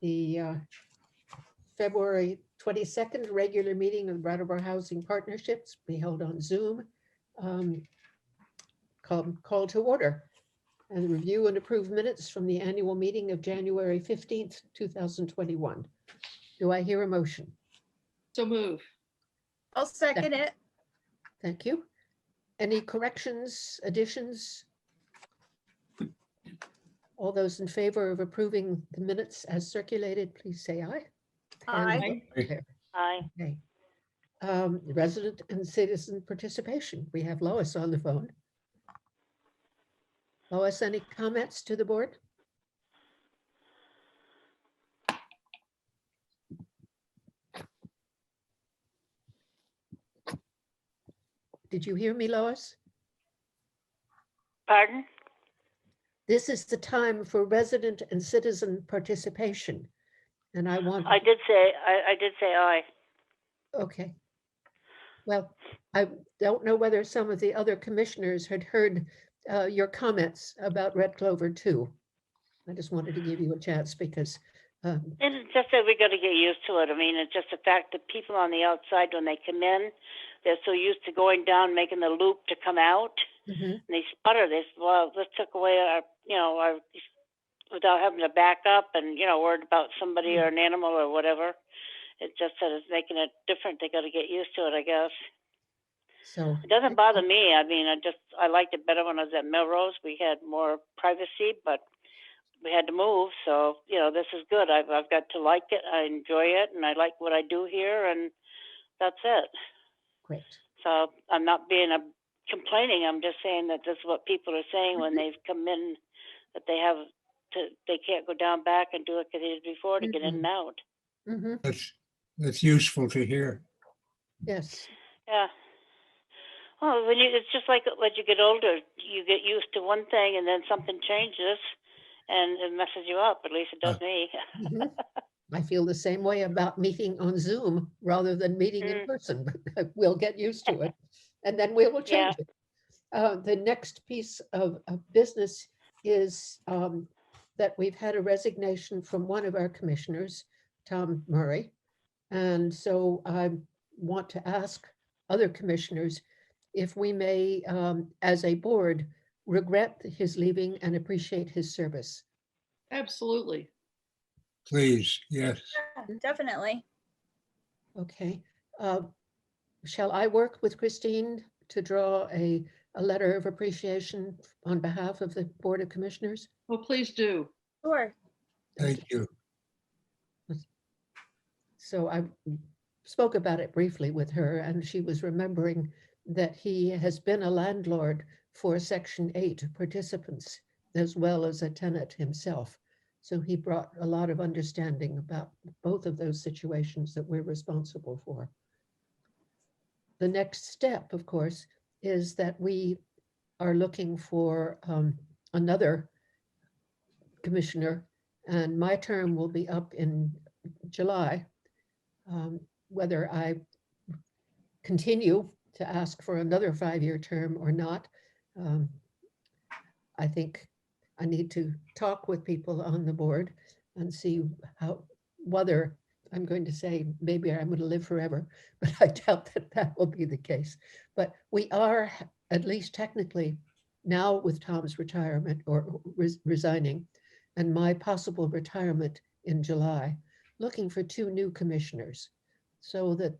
the February 22nd regular meeting of the Brattleboro Housing Partnerships be held on Zoom. Call to order and review and approve minutes from the annual meeting of January 15th, 2021. Do I hear a motion? So move. I'll second it. Thank you. Any corrections, additions? All those in favor of approving the minutes as circulated, please say aye. Aye. Aye. Okay. Resident and citizen participation. We have Lois on the phone. Lois, any comments to the board? Did you hear me, Lois? Pardon? This is the time for resident and citizen participation. And I want. I did say aye. Okay. Well, I don't know whether some of the other commissioners had heard your comments about Red Clover 2. I just wanted to give you a chance because. And it's just that we got to get used to it. I mean, it's just the fact that people on the outside, when they come in, they're so used to going down, making the loop to come out, and they sputter. They say, well, this took away our, without having to back up and, worried about somebody or an animal or whatever. It's just that it's making it different. They got to get used to it, I guess. So it doesn't bother me. I mean, I liked it better when I was at Melrose. We had more privacy, but we had to move. So, this is good. I've got to like it. I enjoy it, and I like what I do here, and that's it. Great. So I'm not complaining. I'm just saying that this is what people are saying when they've come in, that they can't go down back and do it because they did before to get in and out. That's useful to hear. Yes. Yeah. Well, it's just like as you get older, you get used to one thing and then something changes and it messes you up. At least it does me. I feel the same way about meeting on Zoom rather than meeting in person, but we'll get used to it and then we will change it. The next piece of business is that we've had a resignation from one of our commissioners, Tom Murray. And so I want to ask other commissioners if we may, as a board, regret his leaving and appreciate his service. Absolutely. Please, yes. Yeah, definitely. Okay. Shall I work with Christine to draw a letter of appreciation on behalf of the Board of Commissioners? Well, please do. Sure. Thank you. So I spoke about it briefly with her, and she was remembering that he has been a landlord for Section 8 participants, as well as a tenant himself. So he brought a lot of understanding about both of those situations that we're responsible for. The next step, of course, is that we are looking for another commissioner, and my term will be up in July. Whether I continue to ask for another 5-year term or not, I think I need to talk with people on the board and see whether I'm going to say, maybe I'm going to live forever, but I doubt that will be the case. But we are, at least technically, now with Tom's retirement or resigning and my possible retirement in July, looking for 2 new commissioners, so that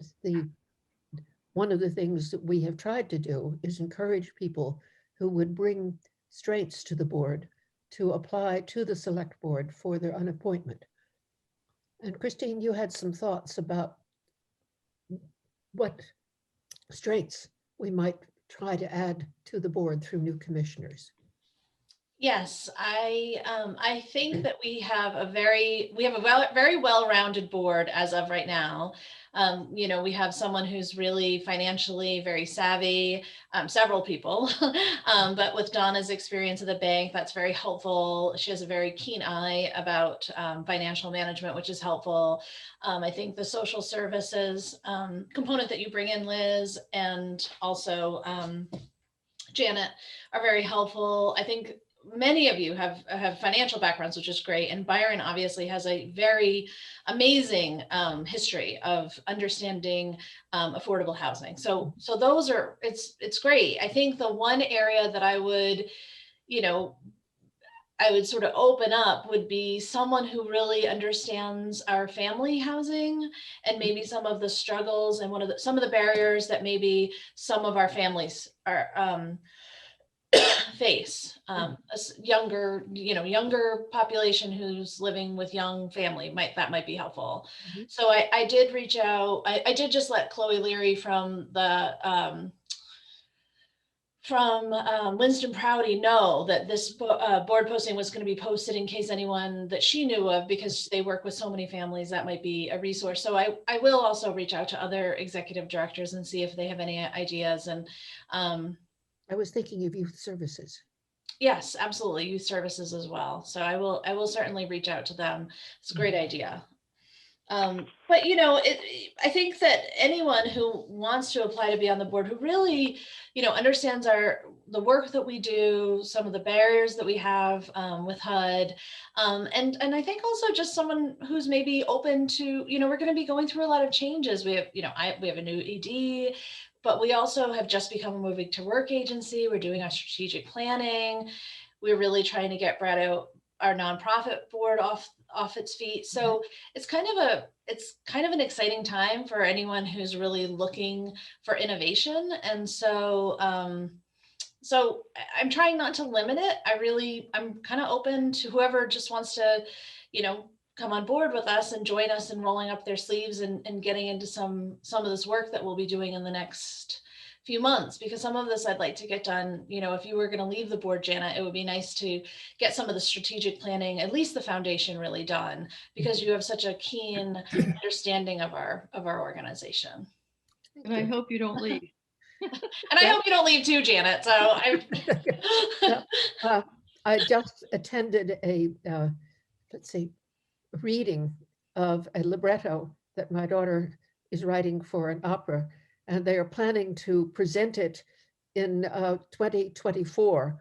one of the things that we have tried to do is encourage people who would bring strengths to the board to apply to the select board for their unappointment. And Christine, you had some thoughts about what strengths we might try to add to the board through new commissioners. Yes, I think that we have a very well-rounded board as of right now. We have someone who's really financially very savvy, several people, but with Donna's experience at the bank, that's very helpful. She has a very keen eye about financial management, which is helpful. I think the social services component that you bring in, Liz, and also Janet, are very helpful. I think many of you have financial backgrounds, which is great. And Byron obviously has a very amazing history of understanding affordable housing. So those are, it's great. I think the one area that I would, you know, I would sort of open up would be someone who really understands our family housing and maybe some of the struggles and some of the barriers that maybe some of our families are face. Younger population who's living with young family that might be helpful. Mhm. So I did reach out. I did just let Chloe Leary from the Winston Prouty know that this board posting was going to be posted in case anyone that she knew of, because they work with so many families, that might be a resource. So I will also reach out to other executive directors and see if they have any ideas. And I was thinking of youth services. yes, absolutely, youth services as well. So I will certainly reach out to them. It's a great idea. But you know, I think that anyone who wants to apply to be on the board, who really, you know, understands the work that we do, some of the barriers that we have with HUD, and I think also just someone who's maybe open to, you know, we're going to be going through a lot of changes. We have, you know, we have a new ED, but we also have just become a moving to work agency. We're doing our strategic planning. We're really trying to get our nonprofit board off its feet. So it's kind of an exciting time for anyone who's really looking for innovation. And so so I'm trying not to limit it. I'm kind of open to whoever just wants to, you know, come on board with us and join us in rolling up their sleeves and getting into some of this work that we'll be doing in the next few months, because some of this I'd like to get done. You know, if you were going to leave the board, Janet, it would be nice to get some of the strategic planning, at least the foundation, really done, because you have such a keen understanding of our organization. Thank And I you. hope you don't leave. And I hope you don't leave too, Janet. So I just attended a, let's see, reading of a libretto that my daughter is writing for an opera, and they are planning to present it in 2024.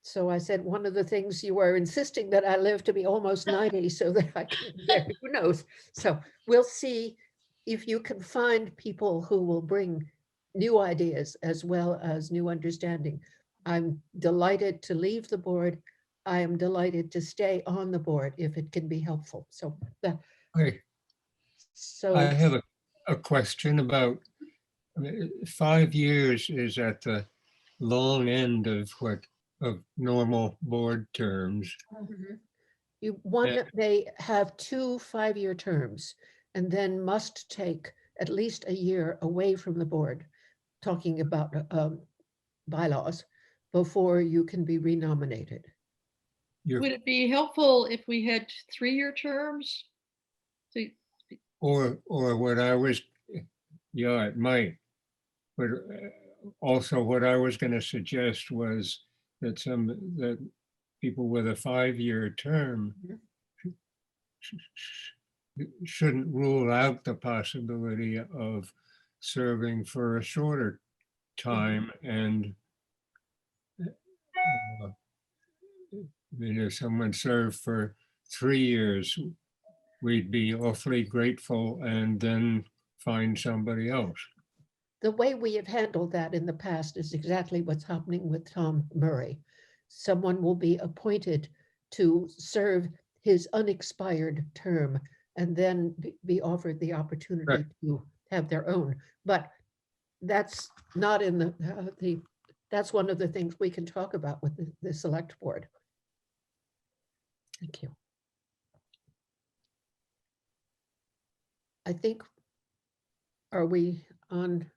So I said, one of the things you are insisting that I live to be almost 90 so that I can be there, who knows? So we'll see if you can find people who will bring new ideas as well as new understanding. I'm delighted to leave the board. I am delighted to stay on the board if it can be helpful. So that, I so have a question about, 5 years is at the long end of normal board terms. Mhm. One may have 2 5-year terms and then must take at least a year away from the board, talking about bylaws, before you can be renominated. Would it be helpful if we had 3-year terms? So, Or what I was, yeah, it might. But also what I was going to suggest was that people with a 5-year term shouldn't rule out the possibility of serving for a shorter time. And if someone served for 3 years, we'd be awfully grateful and then find somebody else. The way we have handled that in the past is exactly what's happening with Tom Murray. Someone will be appointed to serve his unexpired term and then be offered the opportunity Right. to have their own. But that's not in that's one of the things we can talk about with the select board. Thank you. I think, are we on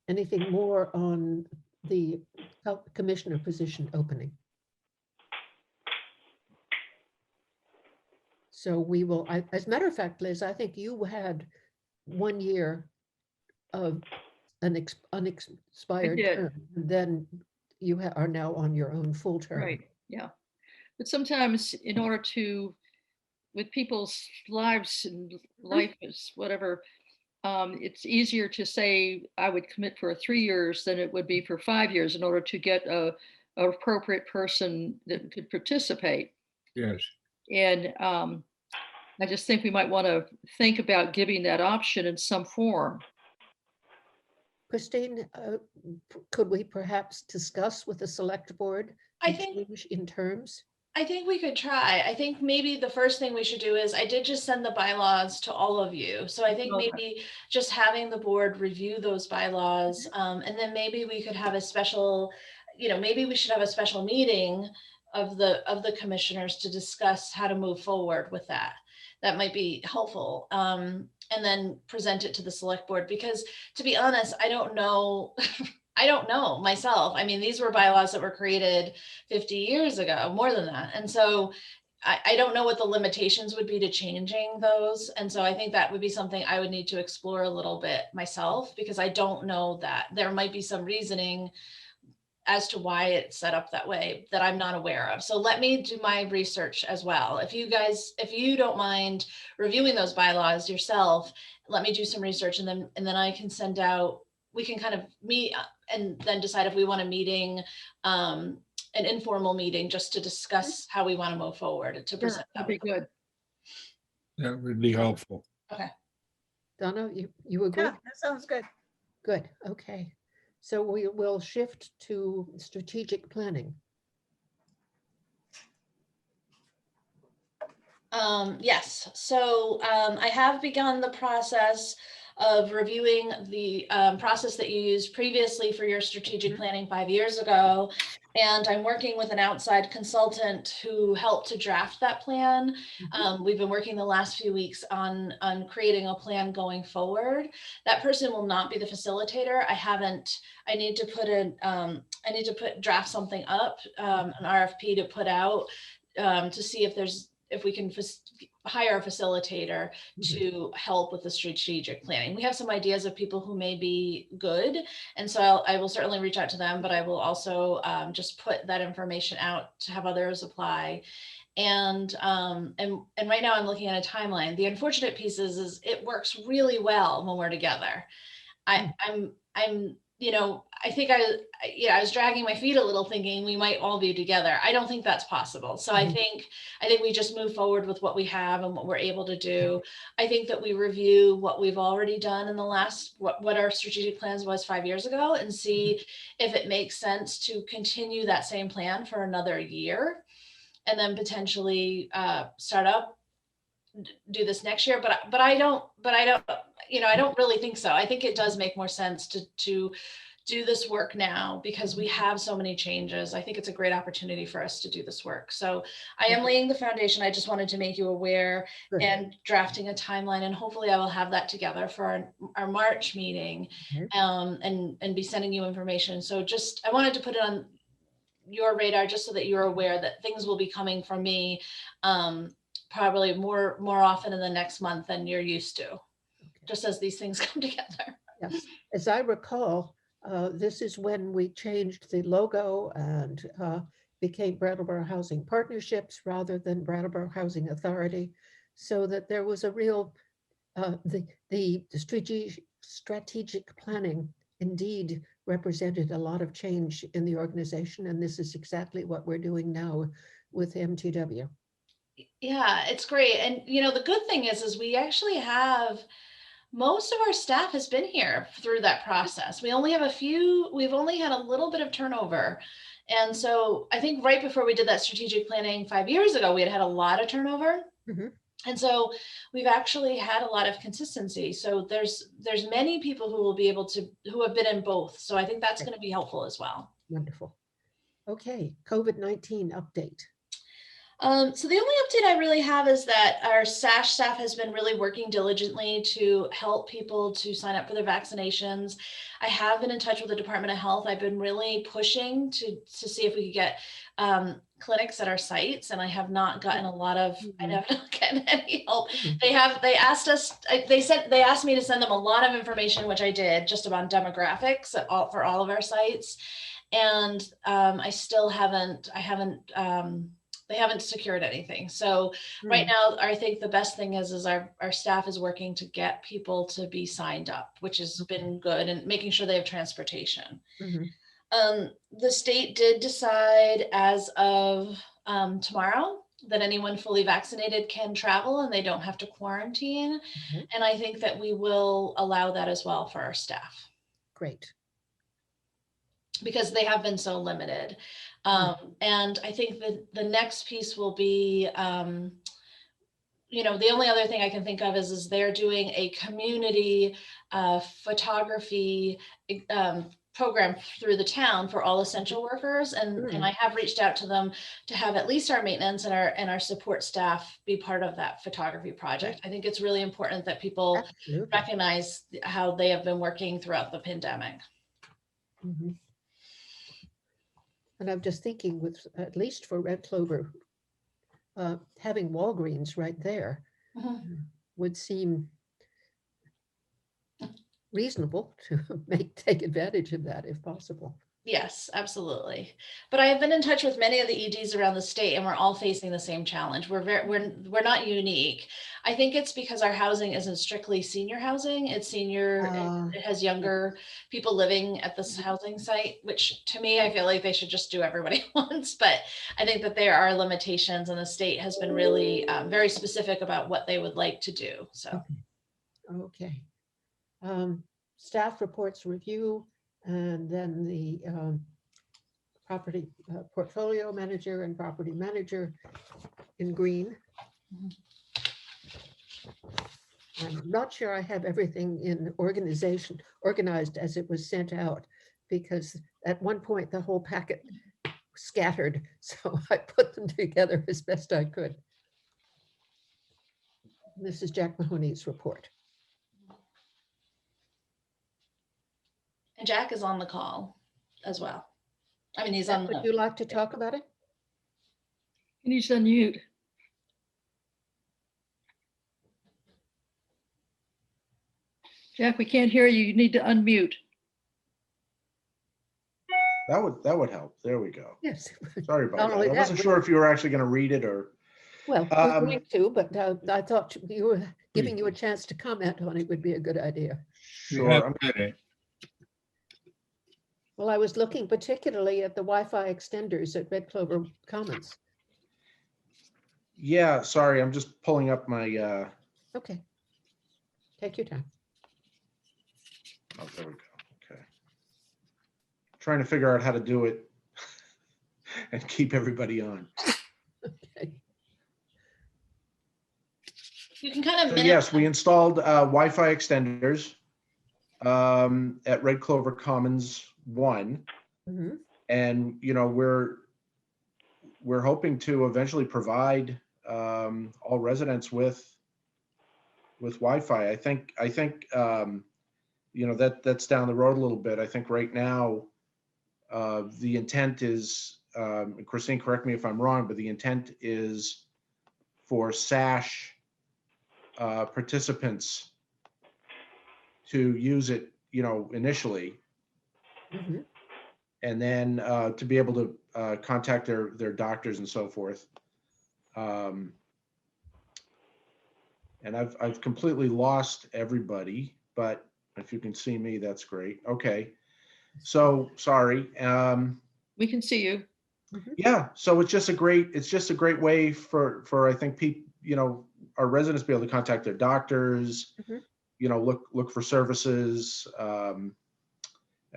anything more on the health commissioner position opening? So we will, as a matter of fact, Liz, I think you had 1 year of an unexpired did. term. Then you are now on your own full term. right, yeah. But sometimes in order to, with people's lives and life is whatever, it's easier to say I would commit for 3 years than it would be for 5 years in order to get a an appropriate person that could participate. Yes. And I just think we might want to think about giving that option in some form. Christine, could we perhaps discuss with the select board I the think change in terms? I think we could try. I think maybe the first thing we should do is, I did just send the bylaws to all of you. So I think Okay. maybe just having the board review those bylaws, and then maybe we could have a special, maybe we should have a special meeting of the commissioners to discuss how to move forward with that. That might be helpful. And then present it to the select board, because to be honest, I don't know. I don't know myself. I mean, these were bylaws that were created 50 years ago, more than that. And so I don't know what the limitations would be to changing those. And so I think that would be something I would need to explore a little bit myself, because I don't know that there might be some reasoning as to why it's set up that way that I'm not aware of. So let me do my research as well. If you don't mind reviewing those bylaws yourself, let me do some research, and then I can send out, we can kind of meet and then decide if we want a meeting, an informal meeting, just to discuss how we want to move forward to present. That'd be good. That would be helpful. Okay. Donna, you agree? Yeah, that sounds good. Good, okay. So we will shift to strategic planning. Yes, so I have begun the process of reviewing the process that you used previously for your strategic planning 5 years ago. And I'm working with an outside consultant who helped to draft that plan. We've been working the last few weeks on creating a plan going forward. That person will not be the facilitator. I need to draft something up, an RFP to put out to see if we can hire a facilitator to help with the strategic planning. We have some ideas of people who may be good. And so I will certainly reach out to them, but I will also just put that information out to have others apply. And right now I'm looking at a timeline. The unfortunate piece is it works really well when we're together. I think I was dragging my feet a little, thinking we might all be together. I don't think that's possible. So I think we just move forward with what we have and what we're able to do. I think that we review what we've already done in the last, what our strategic plans was 5 years ago, and see if it makes sense to continue that same plan for another year, and then potentially start up, do this next year. But I don't really think so. I think it does make more sense to do this work now, because we have so many changes. I think it's a great opportunity for us to do this work. So I am laying the foundation. I just wanted to make you aware and drafting a timeline, and hopefully I will have that together for our March meeting, and be sending you information. So I wanted to put it on your radar, just so that you're aware that things will be coming from me probably more often in the next month than you're used to, just as these things come together. Yes, as I recall, this is when we changed the logo and became Brattleboro Housing Partnerships rather than Brattleboro Housing Authority, so that there was a real, the strategic planning indeed represented a lot of change in the organization, and this is exactly what we're doing now with MTW. Yeah, it's great. And the good thing is we actually have, most of our staff has been here through that process. We've only had a little bit of turnover. And so I think right before we did that strategic planning 5 years ago, we had a lot of turnover. And so we've actually had a lot of consistency. So there's many people who have been in both. So I think that's going to be helpful as well. Wonderful. Okay, COVID-19 update. So the only update I really have is that our SASH staff has been really working diligently to help people to sign up for their vaccinations. I have been in touch with the Department of Health. I've been really pushing to see if we could get clinics at our sites, and I have not gotten I have not gotten any help. They asked me to send them a lot of information, which I did, just about demographics for all of our sites. And they haven't secured anything. So right now, I think the best thing is our staff is working to get people to be signed up, which has been good, and making sure they have transportation. The state did decide as of tomorrow that anyone fully vaccinated can travel and they don't have to quarantine. Mhm. And I think that we will allow that as well for our staff Great. because they have been so limited. And I think that the next piece will be, the only other thing I can think of is they're doing a community photography program through the town for all essential workers. And I have reached out to them to have at least our maintenance and our support staff be part of that photography project. I think it's really important that people Absolutely. recognize how they have been working throughout the pandemic. Mhm. And I'm just thinking with, at least for Red Clover, having Walgreens right there would seem reasonable to take advantage of that if possible. Yes, absolutely. But I have been in touch with many of the EDs around the state, and we're all facing the same challenge. We're not unique. I think it's because our housing isn't strictly senior housing. It's senior. It has younger people living at this housing site, which to me, I feel like they should just do everybody once. But I think that there are limitations, and the state has been really very specific about what they would like to do. So, Okay. Staff reports review, and then the property portfolio manager and property manager in green. I'm not sure I have everything in organized as it was sent out, because at one point the whole packet scattered, so I put them together as best I could. This is Jack Mahoney's report. and Jack is on the call as well. I mean, he's on Would the. you like to talk about it? He needs to unmute. Jack, we can't hear you. You need to unmute. That would help. There we go. Yes. Sorry about Not that. only I that, wasn't sure if you were actually going to read it or. Well, we're going to, but I thought you were giving you a chance to comment on it would be a good idea. We Sure. have read it. Well, I was looking particularly at the Wi-Fi extenders at Red Clover Commons. Yeah, sorry. I'm just pulling up my. Okay. Take your time. Oh, there we go. Okay. Trying to figure out how to do it and keep everybody on. Okay. You can kind of. So yes, we installed Wi-Fi extenders at Red Clover Commons 1. Mhm. And, we're hoping to eventually provide all residents with Wi-Fi. I think that's down the road a little bit. I think right now the intent is, Christine, correct me if I'm wrong, but the intent is for SASH participants to use it, initially, Mhm. and then to be able to contact their doctors and so forth. And I've completely lost everybody, but if you can see me, that's great. Okay. So sorry. We can see you. Yeah. So it's just a great way for I think people, our residents to be able to contact their doctors, look for services, and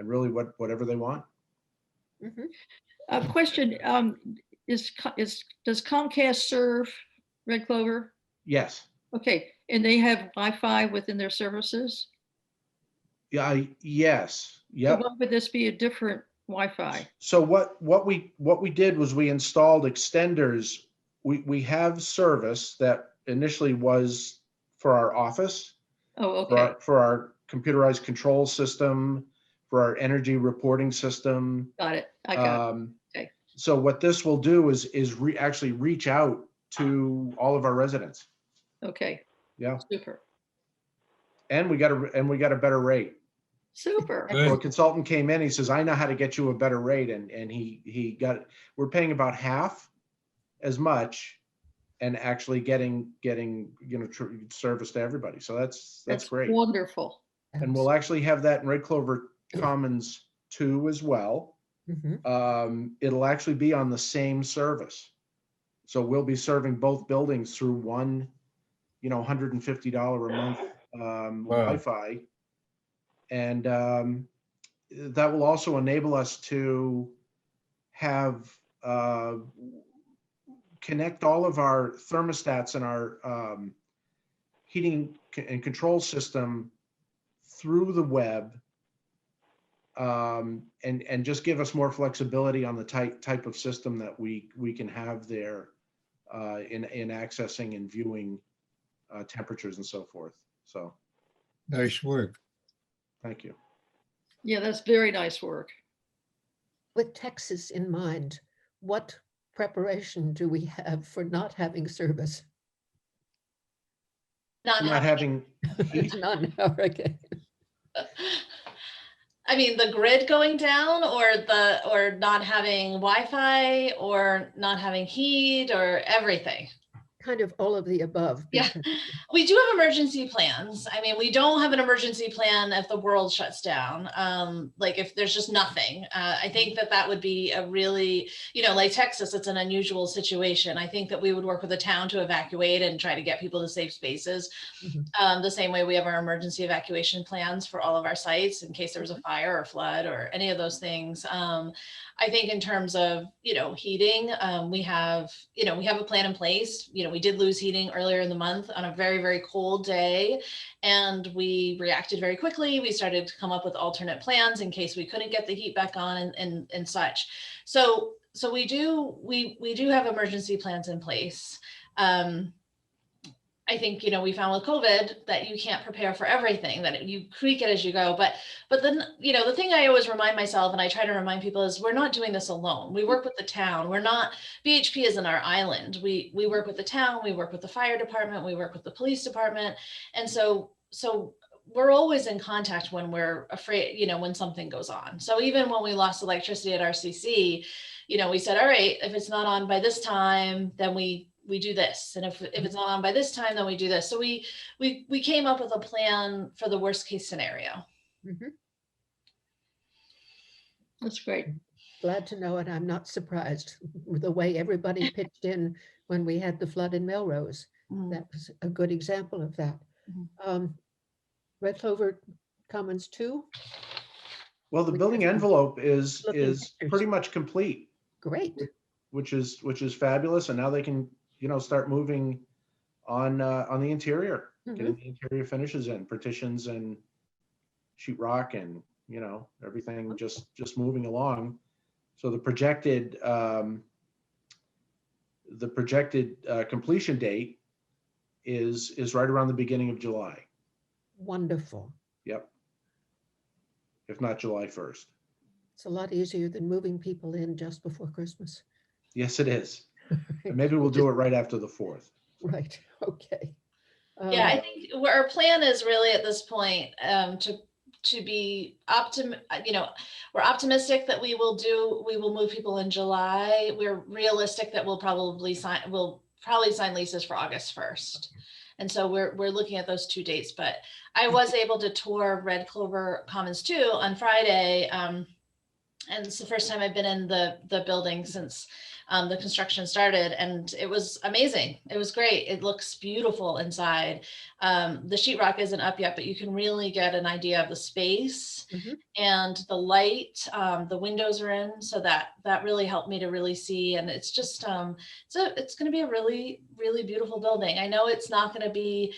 really whatever they want. Question, does Comcast serve Red Clover? Yes. Okay, and they have Wi-Fi within their services? Yeah. Yes. So Yep. why would this be a different Wi-Fi? So what we did was we installed extenders. We have service that initially was for our office, Oh, okay. for our computerized control system, for our energy reporting system. Got it. I got it. Okay. So what this will do is actually reach out to all of our residents. Okay. Yeah. Super. And we got a better rate. Super. So a consultant came in, he says, I know how to get you a better rate. And he got, we're paying about half as much and actually getting service to everybody. So that's great. Wonderful. And we'll actually have that in Red Clover Commons 2 as well. It'll actually be on the same service. So we'll be serving both buildings through one, $150 a month Wi-Fi. And that will also enable us to have connect all of our thermostats and our heating and control system through the web, and just give us more flexibility on the type of system that we can have there in accessing and viewing temperatures and so forth. So Nice work. thank you. Yeah, that's very nice work. With Texas in mind, what preparation do we have for not having service? Not Not having, having heat. Non-hurricane. I mean, the grid going down, or not having Wi-Fi, or not having heat, or everything. Kind of all of the above. Yeah, because- we do have emergency plans. I mean, we don't have an emergency plan if the world shuts down. Like if there's just nothing. I think that would be a really, like Texas, it's an unusual situation. I think that we would work with the town to evacuate and try to get people to safe spaces. The same way we have our emergency evacuation plans for all of our sites in case there was a fire or flood or any of those things. I think in terms of, heating, we have a plan in place. We did lose heating earlier in the month on a very, very cold day, and we reacted very quickly. We started to come up with alternate plans in case we couldn't get the heat back on and such. So we do have emergency plans in place. I think, we found with COVID that you can't prepare for everything, that you tweak it as you go. But then, the thing I always remind myself, and I try to remind people, is we're not doing this alone. We work with the town. BHP isn't our island. We work with the town, we work with the fire department, we work with the police department. And so we're always in contact when we're afraid, when something goes on. So even when we lost electricity at RCC, we said, all right, if it's not on by this time, then we do this. And if it's not on by this time, then we do this. So we came up with a plan for the worst case scenario. That's great. Glad to know it. I'm not surprised with the way everybody pitched in when we had the flood in Melrose. That was a good example of that. Red Clover Commons 2. Well, the We building have envelope is looking pictures. pretty much complete, Great. which is fabulous. And now they can, start moving on the interior, getting the interior finishes in, partitions and sheetrock and, everything just moving along. So the projected completion date is right around the beginning of July. Wonderful. Yep. If not July 1st. It's a lot easier than moving people in just before Christmas. Yes, it is. And maybe we'll do it right after the 4th. Right. Okay. Yeah, I think our plan is really at this point to be we're optimistic that we will move people in July. We're realistic that we'll probably sign leases for August 1st. And so we're looking at those two dates, but I was able to tour Red Clover Commons 2 on Friday. And it's the first time I've been in the building since the construction started, and it was amazing. It was great. It looks beautiful inside. The sheetrock isn't up yet, but you can really get an idea of the space and the light. The windows are in, so that really helped me to really see. And it's just it's going to be a really, really beautiful building. I know it's not going to be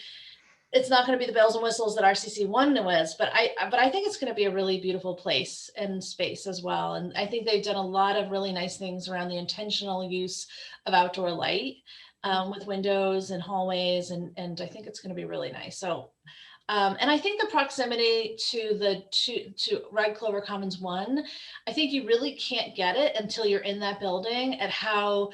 the bells and whistles that RCC I was, but I think it's going to be a really beautiful place and space as well. And I think they've done a lot of really nice things around the intentional use of outdoor light with windows and hallways, and I think it's going to be really nice. So, and I think the proximity to Red Clover Commons 1, I think you really can't get it until you're in that building at how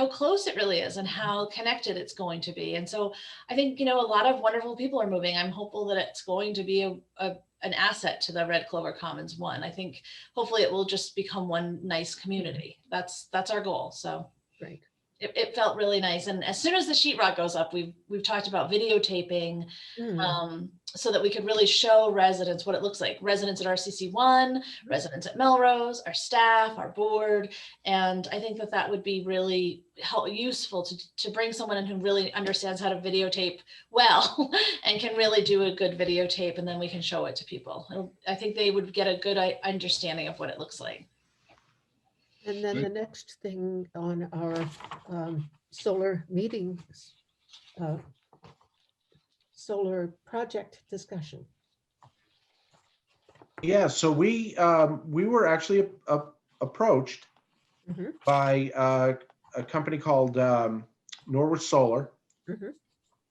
close it really is and how connected it's going to be. And so I think, a lot of wonderful people are moving. I'm hopeful that it's going to be an asset to the Red Clover Commons 1. I think hopefully it will just become one nice community. That's our goal. So Great. it felt really nice. And as soon as the sheetrock goes up, we've talked about videotaping so that we could really show residents what it looks like. Residents at RCC I, residents at Melrose, our staff, our board. And I think that that would be really useful to bring someone in who really understands how to videotape well and can really do a good videotape, and then we can show it to people. I think they would get a good understanding of what it looks like. And then the next thing on our solar meetings, solar project discussion. Yeah, so we were actually approached by a company called Norwich Solar.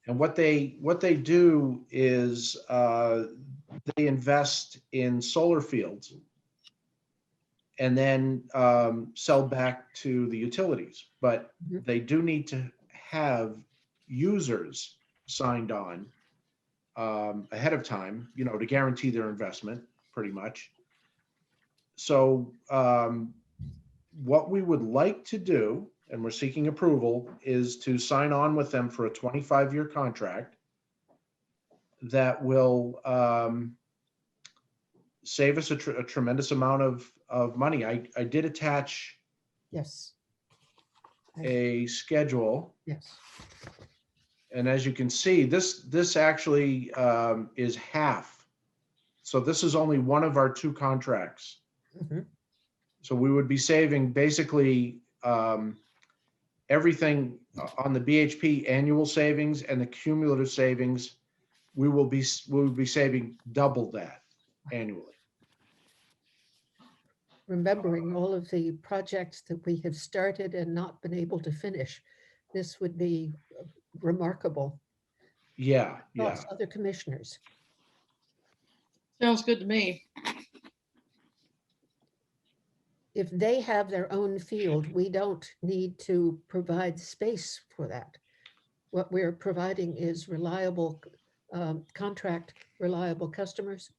And what they do is they invest in solar fields and then sell back to the utilities. But they do need to have users signed on ahead of time, you know, to guarantee their investment, pretty much. So what we would like to do, and we're seeking approval, is to sign on with them for a 25-year contract that will save us a tremendous amount of money. I did attach Yes. a schedule. Yes. And as you can see, this actually is half. So this is only one of our two contracts. So we would be saving basically everything on the BHP annual savings and the cumulative savings. We will be saving double that annually. Remembering all of the projects that we have started and not been able to finish, this would be remarkable. Yeah, yeah. Plus other commissioners. Sounds good to me. If they have their own field, we don't need to provide space for that. What we're providing is reliable contract, reliable customers.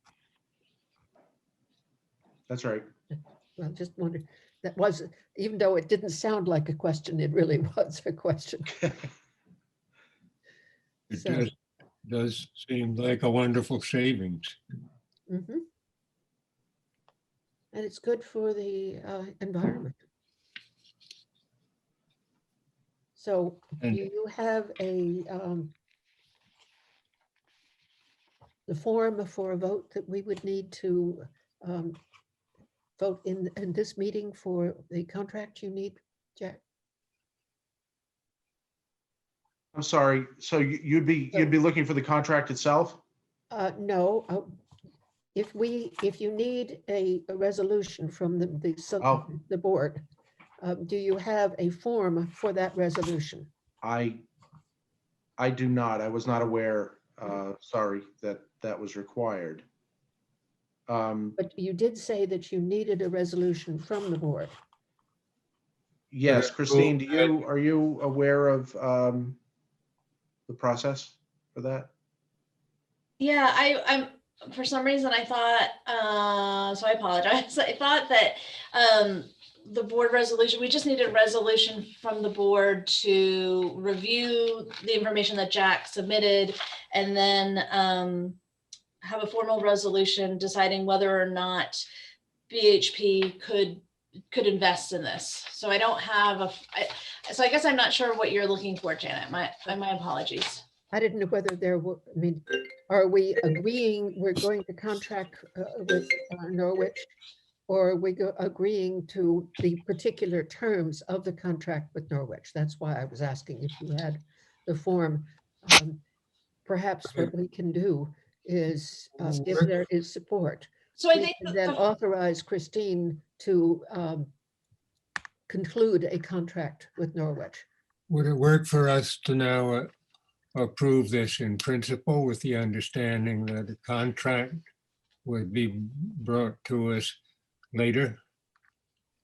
That's right. Well, just wondered, that was, even though it didn't sound like a question, it really was a question. It So, does seem like a wonderful savings. and it's good for the environment. So do And- you have a the form for a vote that we would need to vote in this meeting for the contract you need, Jack? I'm sorry. So you'd be looking for the contract itself? No. If you need a resolution from the board, do you have a form for that resolution? I do not. I was not aware. Sorry that was required. But you did say that you needed a resolution from the board. Yes, Christine, are you aware of the process for that? Yeah, I'm for some reason I thought, so I apologize. I thought that the board resolution, we just needed a resolution from the board to review the information that Jack submitted and then have a formal resolution deciding whether or not BHP could invest in this. So I don't have so I guess I'm not sure what you're looking for, Janet. My apologies. I didn't know whether there were, I mean, are we agreeing we're going to contract with Norwich, or are we agreeing to the particular terms of the contract with Norwich? That's why I was asking if you had the form. Perhaps what we can do is, if there is support, So I we think can then authorize Christine to conclude a contract with Norwich. Would it work for us to now approve this in principle with the understanding that a contract would be brought to us later?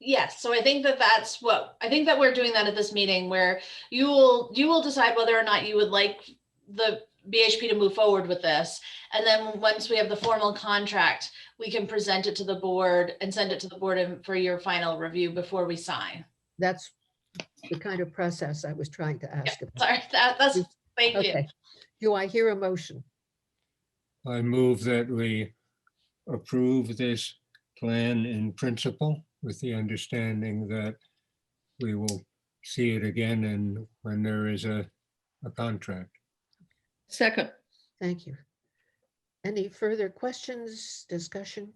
yes. So I think that we're doing that at this meeting, where you will decide whether or not you would like the BHP to move forward with this. And then once we have the formal contract, we can present it to the board and send it to the board for your final review before we sign. That's the kind of process I was trying to ask about. Sorry, that's, thank you. Okay. Do I hear a motion? I move that we approve this plan in principle with the understanding that we will see it again and when there is a contract. Second, Thank you. Any further questions, discussion?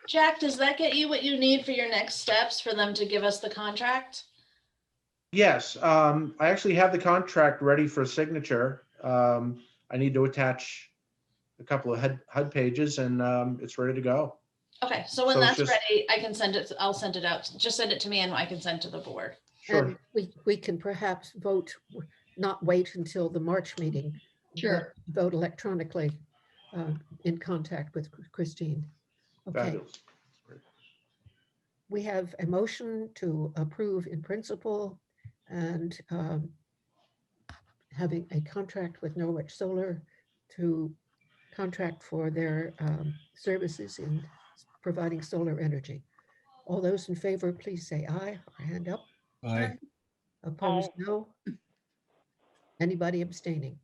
Jack, does that get you what you need for your next steps for them to give us the contract? Yes, I actually have the contract ready for signature. I need to attach a couple of HUD pages and it's ready to go. Okay, so when So it's that's just- ready, I can send it, I'll send it out. Just send it to me and I can send to the board. Sure. And we can perhaps vote, not wait until the March meeting. but Sure. Vote electronically in contact with Christine. Okay, Fabulous. we have a motion to approve in principle and having a contract with Norwich Solar to contract for their services in providing solar energy. All those in favor, please say aye or hand up. Aye. Opposed, no. Anybody abstaining?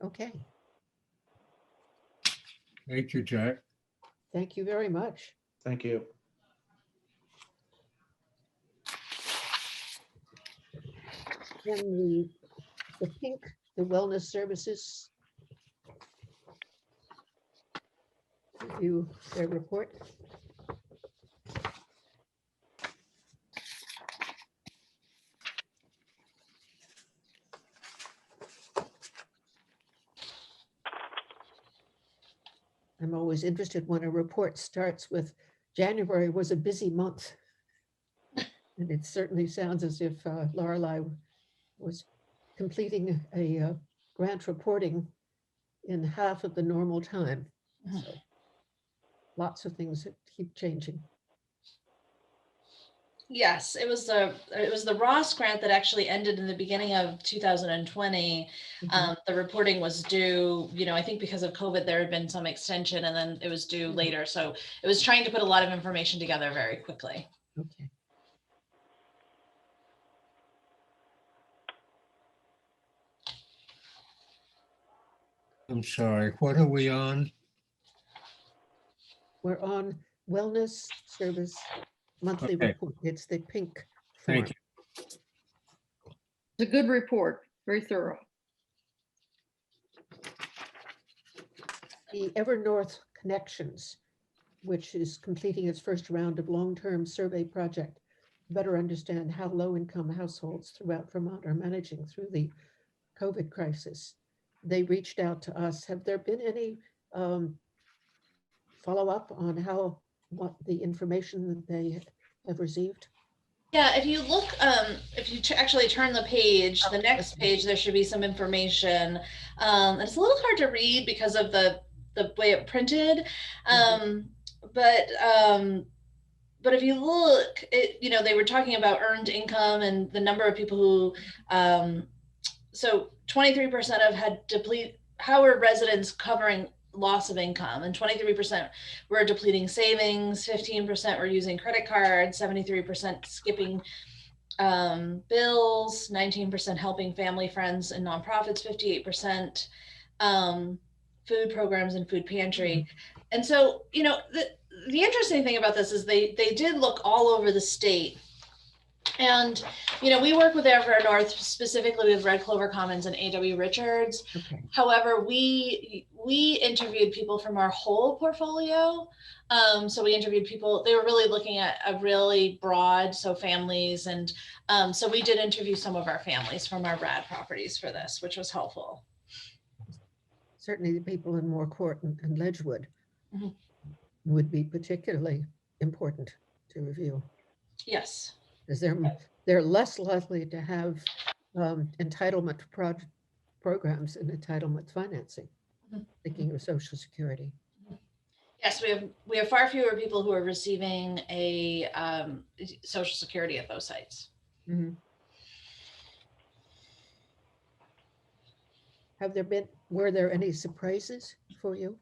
Okay, Thank you, Jack. thank you very much. Thank you. Then the pink, the wellness services. Review their report. I'm always interested when a report starts with January was a busy month. And it certainly sounds as if Lorelei was completing a grant reporting in half of the normal time. Mhm. So lots of things that keep changing. Yes, it was the Ross grant that actually ended in the beginning of 2020. Mhm. The reporting was due, I think because of COVID, there had been some extension and then it was due Mhm. later. So it was trying to put a lot of information together very quickly. Okay. I'm sorry, what are we on? We're on wellness service monthly Okay. report. It's the pink Thank form. you. it's a good report, very thorough. The Evernorth Connections, which is completing its first round of long-term survey project, to better understand how low-income households throughout Vermont are managing through the COVID crisis. They reached out to us. Have there been any follow-up on what the information that they have received? Yeah, if you look, if you actually turn the page, the next okay. page, there should be some information. It's a little hard to read because of the way it printed. But if you look, they were talking about earned income and the number of people who, so 23% of Howard residents covering loss of income, and 23% were depleting savings, 15% were using credit cards, 73% skipping bills, 19% helping family, friends, and nonprofits, 58% food programs and food pantry. And so, the interesting thing about this is they did look all over the state. And, we work with Evernorth, specifically with Red Clover Commons and A.W. Richards. Okay. However, we interviewed people from our whole portfolio. So we interviewed people, they were really looking at a really broad, so families. And so we did interview some of our families from our RAD properties for this, which was helpful. Certainly the people in Moorcourt and Ledgewood Mhm. would be particularly important to review. Yes. Because they're less likely to have entitlement programs and entitlement financing, Mhm. thinking of Social Security. Yes, we have far fewer people who are receiving a Social Security at those sites. Mhm. Were there any surprises for you?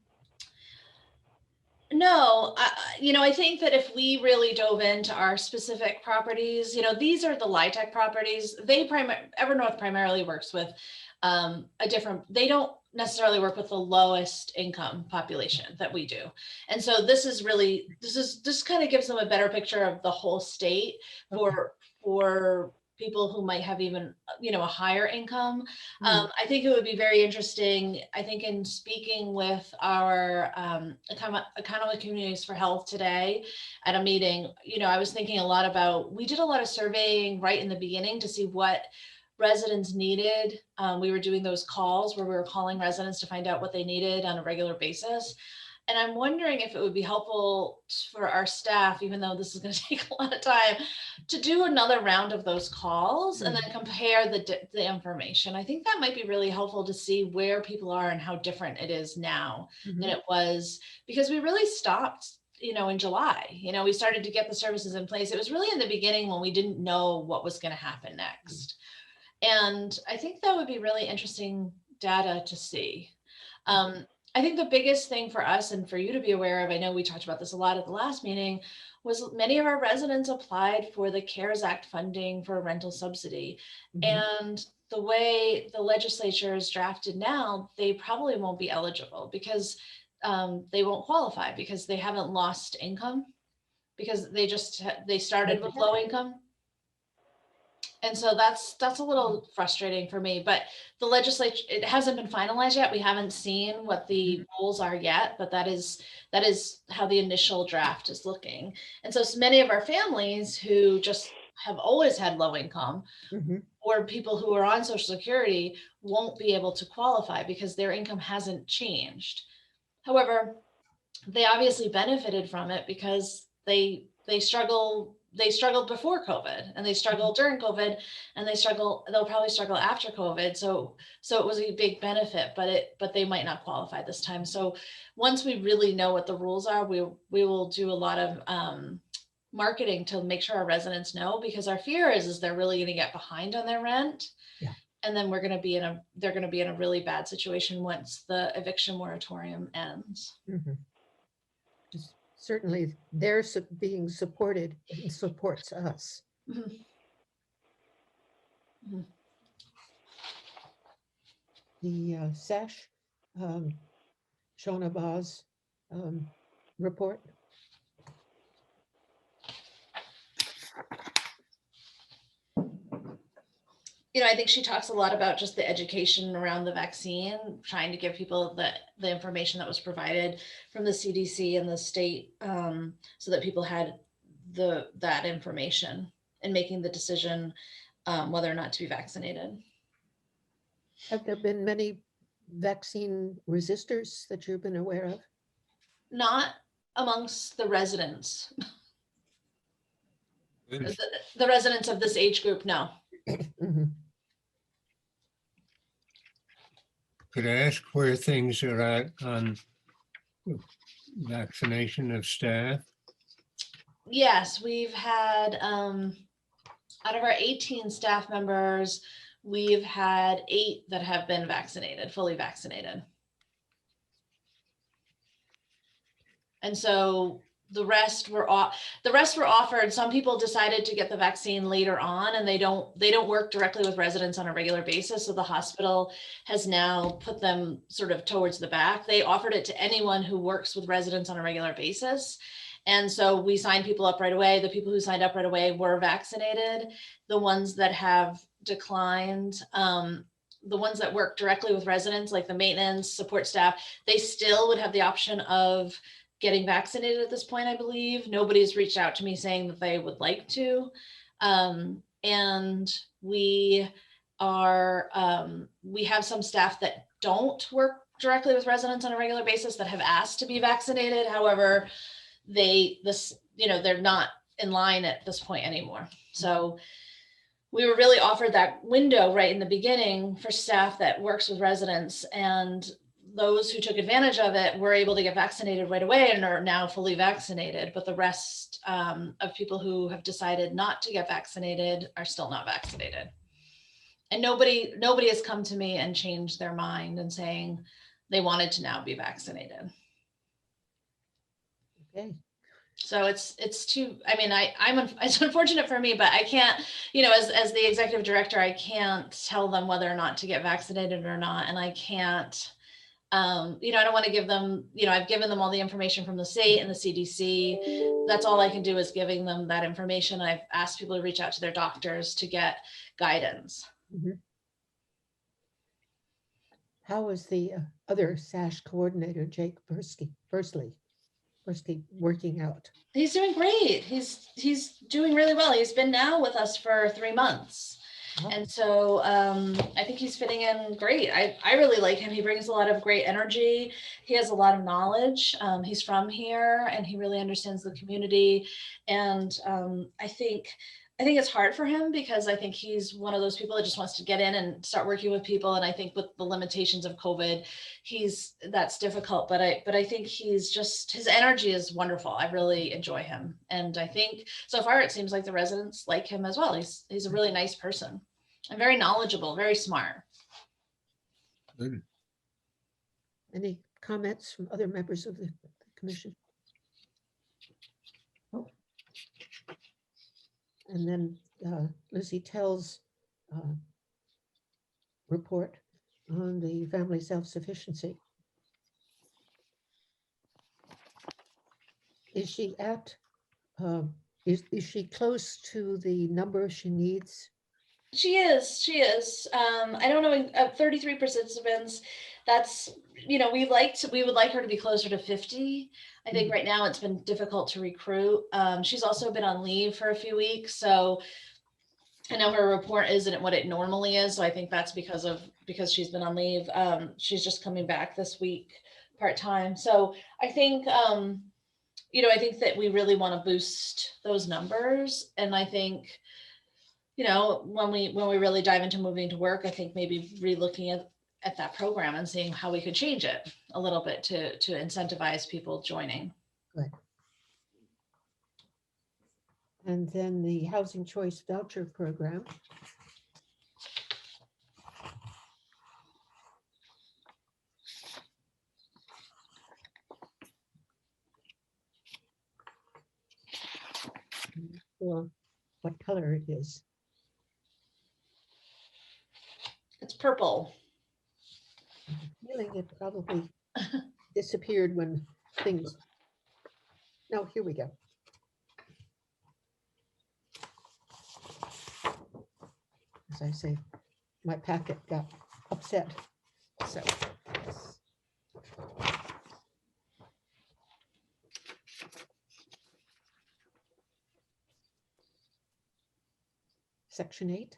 No, I think that if we really dove into our specific properties, these are the LIHTC properties. Evernorth primarily works with they don't necessarily work with the lowest income population that we do. And so this kind of gives them a better picture of the whole state for people who might have even, a higher income. I think it would be very interesting, I think, in speaking with our Accountable Communities for Health today at a meeting, I was thinking a lot about, we did a lot of surveying right in the beginning to see what residents needed. We were doing those calls where we were calling residents to find out what they needed on a regular basis. And I'm wondering if it would be helpful for our staff, even though this is going to take a lot of time, to do another round of those calls and then compare the information. I think that might be really helpful to see where people are and how different it is now than it was, because we really stopped, in July. We started to get the services in place. It was really in the beginning when we didn't know what was going to happen next. And I think that would be really interesting data to see. I think the biggest thing for us and for you to be aware of, I know we talked about this a lot at the last meeting, was many of our residents applied for the CARES Act funding for a rental subsidy. And the way the legislature is drafted now, they probably won't be eligible because they won't qualify because they haven't lost income, because they started with low income. And so that's a little frustrating for me, but the legislature, it hasn't been finalized yet. We haven't seen what the rules are yet, but that is how the initial draft is looking. And so many of our families who just have always had low income or people who are on Social Security won't be able to qualify because their income hasn't changed. However, they obviously benefited from it because they struggled before COVID and they struggled during COVID and they'll probably struggle after COVID. So it was a big benefit, but they might not qualify this time. So once we really know what the rules are, we will do a lot of marketing to make sure our residents know, because our fear is they're really going to get behind on their rent. Yeah. And then they're going to be in a really bad situation once the eviction moratorium ends. Certainly they're being supported and supports us. The SASH Shona Baz report. I think she talks a lot about just the education around the vaccine, trying to give people the information that was provided from the CDC and the state, so that people had that information in making the decision whether or not to be vaccinated. Have there been many vaccine resistors that you've been aware of? Not amongst the residents. The residents of this age group, no. Could I ask where things are at on vaccination of staff? Yes, we've had, out of our 18 staff members, we've had 8 that have been vaccinated, fully vaccinated. And so the rest were offered. Some people decided to get the vaccine later on, and they don't work directly with residents on a regular basis. So the hospital has now put them sort of towards the back. They offered it to anyone who works with residents on a regular basis. And so we signed people up right away. The people who signed up right away were vaccinated. The ones that have declined, the ones that work directly with residents, like the maintenance, support staff, they still would have the option of getting vaccinated at this point, I believe. Nobody's reached out to me saying that they would like to. And we have some staff that don't work directly with residents on a regular basis that have asked to be vaccinated. However, they're not in line at this point anymore. So we were really offered that window right in the beginning for staff that works with residents, and those who took advantage of it were able to get vaccinated right away and are now fully vaccinated. But the rest of people who have decided not to get vaccinated are still not vaccinated. And nobody has come to me and changed their mind and saying they wanted to now be vaccinated. Okay. So it's too, I mean, it's unfortunate for me, but I can't, as the executive director, I can't tell them whether or not to get vaccinated or not. And I can't, I don't want to give them, I've given them all the information from the state and the CDC. That's all I can do is giving them that information. I've asked people to reach out to their doctors to get guidance. Mhm. How is the other SASH coordinator, Jake Bursley working out? He's doing great. He's doing really well. He's been now with us for 3 months. Wow. And so I think he's fitting in great. I really like him. He brings a lot of great energy. He has a lot of knowledge. He's from here and he really understands the community. And I think it's hard for him because I think he's one of those people that just wants to get in and start working with people. And I think with the limitations of COVID, that's difficult. But I think his energy is wonderful. I really enjoy him. And I think so far it seems like the residents like him as well. He's a really nice person and very knowledgeable, very smart. Good. Any comments from other members of the commission? Oh. And then Lizzie tells report on the family self-sufficiency. Is she at, is she close to the number she needs? She is. I don't know, 33 participants. That's, we would like her to be closer to 50. I think right now it's been difficult to recruit. She's also been on leave for a few weeks. So I know her report isn't what it normally is. So I think that's because she's been on leave. She's just coming back this week part-time. So I think, I think that we really want to boost those numbers. And I think, when we really dive into moving to work, I think maybe relooking at that program and seeing how we could change it a little bit to incentivize people joining. Good. And then the housing choice voucher program. Or what color it is. It's purple. Feeling it probably disappeared when things. No, here we go. As I say, my packet got upset. So. Section 8.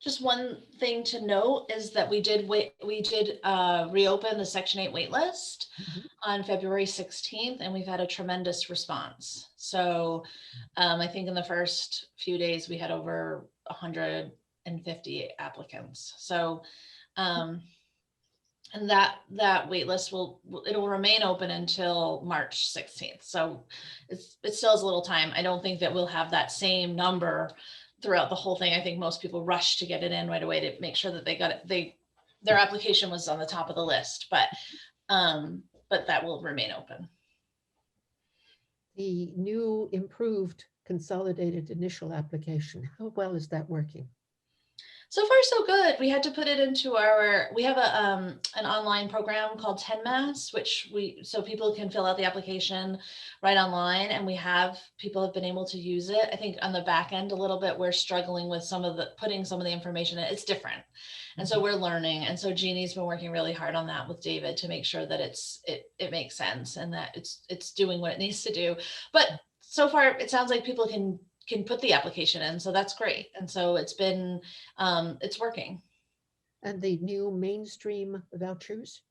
Just one thing to note is that we did reopen the Section 8 wait list on February 16th, and we've had a tremendous response. So I think in the first few days we had over 150 applicants. So and that wait list it'll remain open until March 16th. So it still has a little time. I don't think that we'll have that same number throughout the whole thing. I think most people rush to get it in right away to make sure that they got it. Their application was on the top of the list, but that will remain open. The new improved consolidated initial application, how well is that working? So far, so good. We had to put it into we have an online program called 10Mass, so people can fill out the application right online, and people have been able to use it. I think on the back end a little bit, we're struggling with putting some of the information in. It's different. And so we're learning. And so Jeannie's been working really hard on that with David to make sure that it makes sense and that it's doing what it needs to do. But so far it sounds like people can put the application in. So that's great. And so it's been, it's working. And the new mainstream vouchers?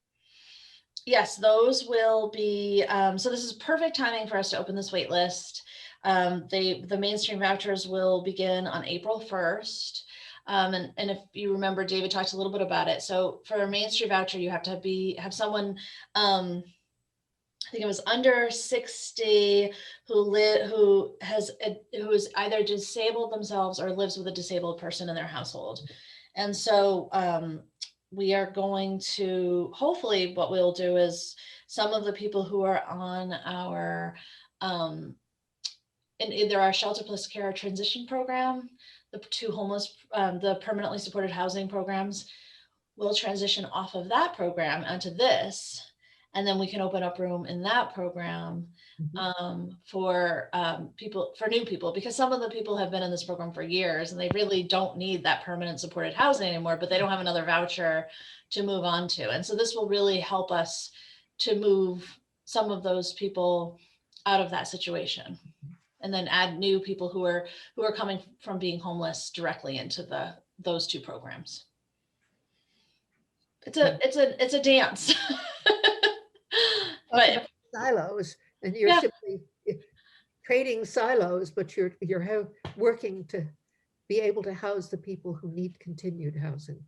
Yes, those will be, so this is perfect timing for us to open this wait list. The mainstream vouchers will begin on April 1st. And if you remember, David talked a little bit about it. So for a mainstream voucher, you have to have someone, I think it was under 60 who is either disabled themselves or lives with a disabled person in their household. And so we are going to, hopefully what we'll do is some of the people who are on our, in either our shelter plus care transition program, the two homeless, the permanently supported housing programs, will transition off of that program onto this. And then we can open up room in that program for people, for new people, because some of the people have been in this program for years and they really don't need that permanent supported housing anymore, but they don't have another voucher to move on to. And so this will really help us to move some of those people out of that situation, and then add new people who are coming from being homeless directly into those two programs. It's a dance. Talk But about silos, and you're Yeah. simply trading silos, but you're working to be able to house the people who need continued housing.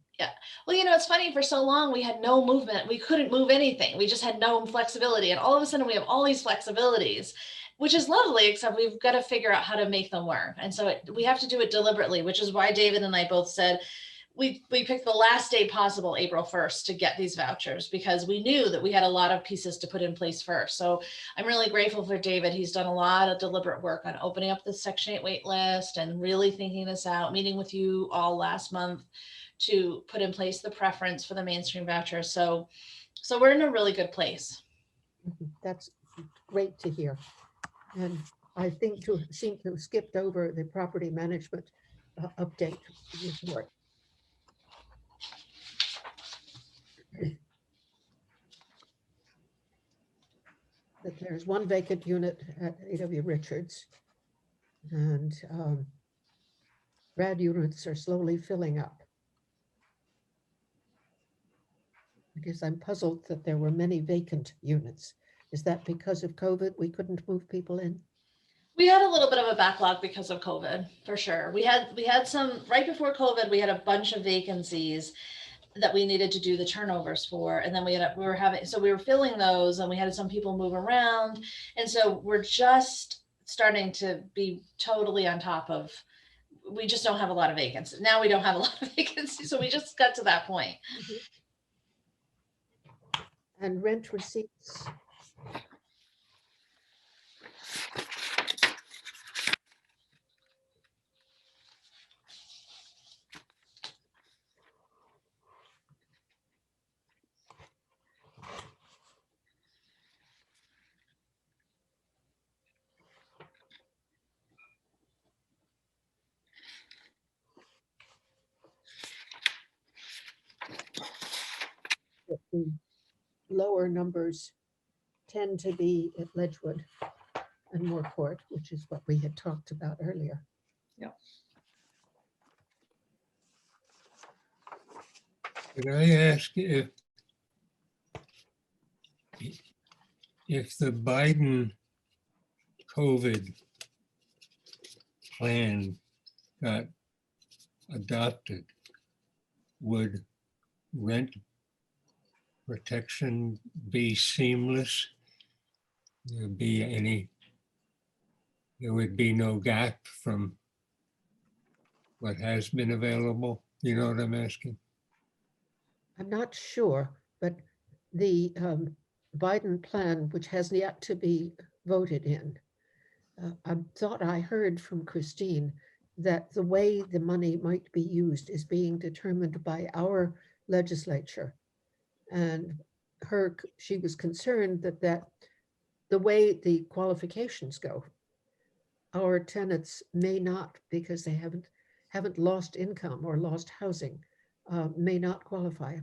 well, it's funny, for so long we had no movement. We couldn't move anything. We just had no flexibility. And all of a sudden we have all these flexibilities, which is lovely, except we've got to figure out how to make them work. And so we have to do it deliberately, which is why David and I both said, we picked the last day possible, April 1st, to get these vouchers, because we knew that we had a lot of pieces to put in place first. So I'm really grateful for David. He's done a lot of deliberate work on opening up the Section 8 wait list and really thinking this out, meeting with you all last month to put in place the preference for the mainstream voucher. So we're in a really good place. That's great to hear. And I think to seem to have skipped over the property management update report. That there's one vacant unit at A.W. Richards, and RAD units are slowly filling up. I guess I'm puzzled that there were many vacant units. Is that because of COVID? We couldn't move people in? We had a little bit of a backlog because of COVID, for sure. We had some, right before COVID, we had a bunch of vacancies that we needed to do the turnovers for. And then we were filling those, and we had some people move around. And so we're just starting to be totally on top of, we just don't have a lot of vacancies. Now we don't have a lot of vacancies. So we just got to that point. And rent receipts. The lower numbers tend to be at Ledgewood and Moorcourt, which is what we had talked about earlier. Yeah. Can I ask if the Biden COVID plan got adopted, would rent protection be seamless? There would be no gap from what has been available? You know what I'm asking? I'm not sure, but the Biden plan, which has yet to be voted in, I thought I heard from Christine that the way the money might be used is being determined by our legislature. And she was concerned that the way the qualifications go, our tenants may not, because they haven't lost income or lost housing, may not qualify.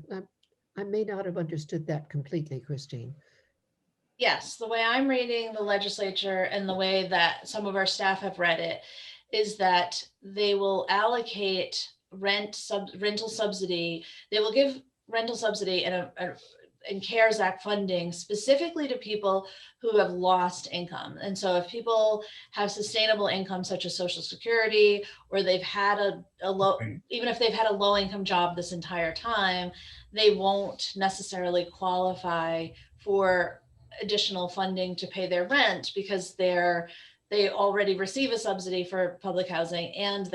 I may not have understood that completely, Christine. Yes, the way I'm reading the legislature and the way that some of our staff have read it is that they will allocate rental subsidy. They will give rental subsidy and CARES Act funding specifically to people who have lost income. And so if people have sustainable income such as Social Security, or they've had a low, even if they've had a low income job this entire time, they won't necessarily qualify for additional funding to pay their rent, because they already receive a subsidy for public housing and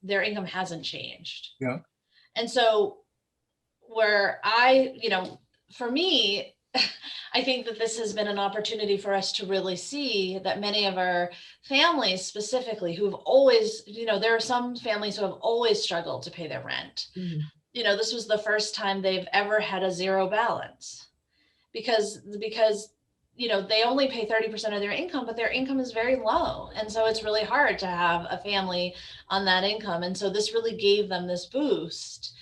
their income hasn't changed. Yeah. And so where for me, I think that this has been an opportunity for us to really see that many of our families specifically who've always, there are some families who have always struggled to pay their rent. Mhm. This was the first time they've ever had a zero balance because they only pay 30% of their income, but their income is very low. And so it's really hard to have a family on that income. And so this really gave them this boost.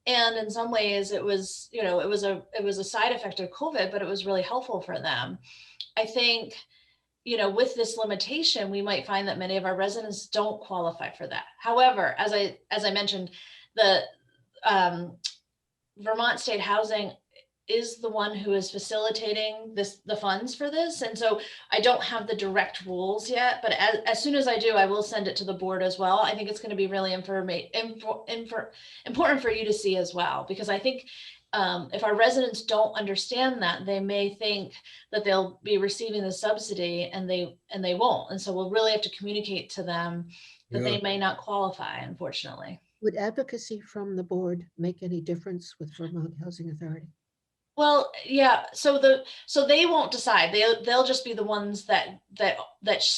And in some ways it was, it was a side effect of COVID, but it was really helpful for them. I think, with this limitation, we might find that many of our residents don't qualify for that. However, as I mentioned, the Vermont State Housing is the one who is facilitating the funds for this. And so I don't have the direct rules yet, but as soon as I do, I will send it to the board as well. I think it's going to be really important for you to see as well, because I think if our residents don't understand that, they may think that they'll be receiving the subsidy and they won't. And so we'll really have to communicate to them that they may not qualify, unfortunately. Would advocacy from the board make any difference with Vermont Housing Authority? Well, yeah. So they won't decide. They'll just be the ones that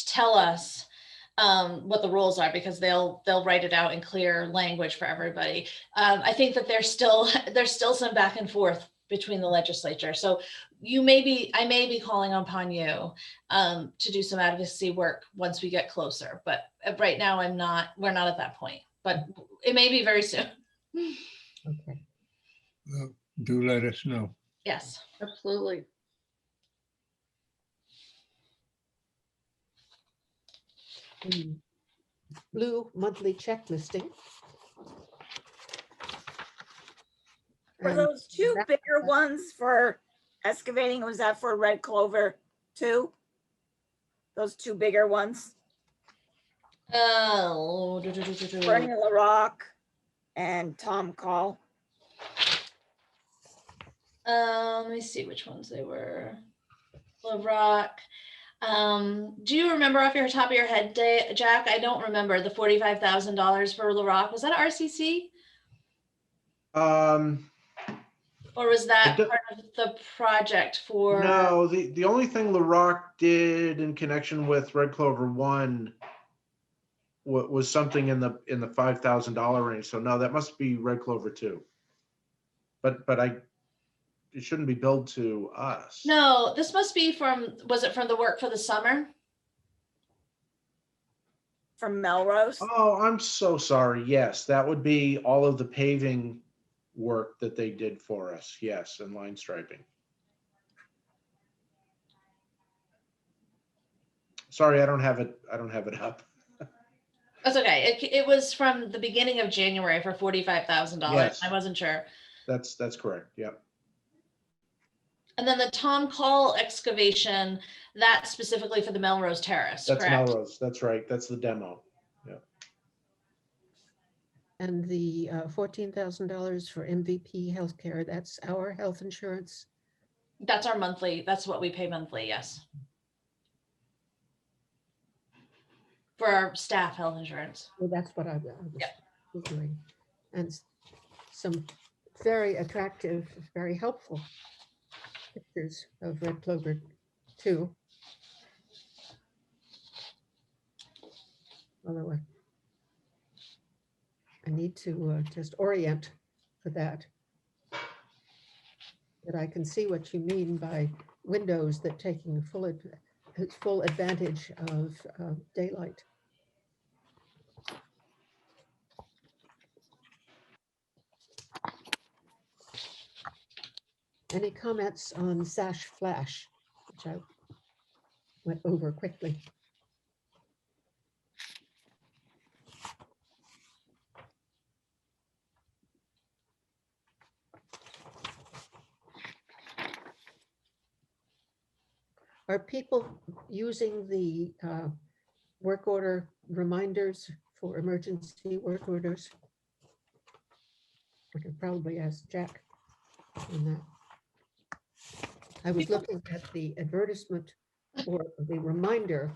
tell us what the rules are, because they'll write it out in clear language for everybody. I think that there's still some back and forth between the legislature. So I may be calling upon you to do some advocacy work once we get closer. But right now we're not at that point. But it may be very soon. Okay. Do let us know. Yes. Absolutely. Blue monthly check listing. For And those two that- bigger ones for excavating, was that for Red Clover too? Those two bigger ones, Oh. Bernie LaRock and Tom Call. Let me see which ones they were. LaRock. Do you remember off your top of your head, Jack? I don't remember the $45,000 for LaRock. Was that RCC? Or was that part of the project for? No, the only thing LaRock did in connection with Red Clover 1 was something in the $5,000 range. So no, that must be Red Clover 2. But it shouldn't be billed to us. No, this must be was it from the work for the summer? From Melrose. Oh, I'm so sorry. Yes, that would be all of the paving work that they did for us. Yes, and line striping. Sorry, I don't have it up. That's okay. It was from the beginning of January for $45,000. Yes. I wasn't sure. That's correct. Yep. And then the Tom Call excavation, that's specifically for the Melrose Terrace, That's correct? Melrose. That's right. That's the demo. And the $14,000 for MVP healthcare, that's our health insurance. That's our monthly, that's what we pay monthly, yes. For our staff health insurance. Well, that's what I was Yeah. doing. And some very attractive, very helpful pictures of Red Clover 2. Although I need to just orient for that. But I can see what you mean by windows that taking full advantage of daylight. Any comments on SASH Flash, which I went over quickly? Are people using the work order reminders for emergency work orders? I could probably ask Jack on that. I was looking at the advertisement or the reminder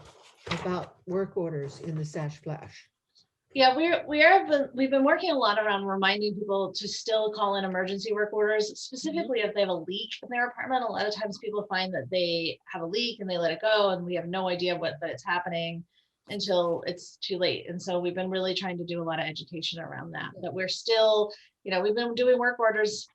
about work orders in the SASH Flash. Yeah, we've been working a lot around reminding people to still call in emergency work orders, specifically if they have a leak in their apartment. A lot of times people find that they have a leak and they let it go and we have no idea that it's happening until it's too late. And so we've been really trying to do a lot of education around that we're still, we've been doing work orders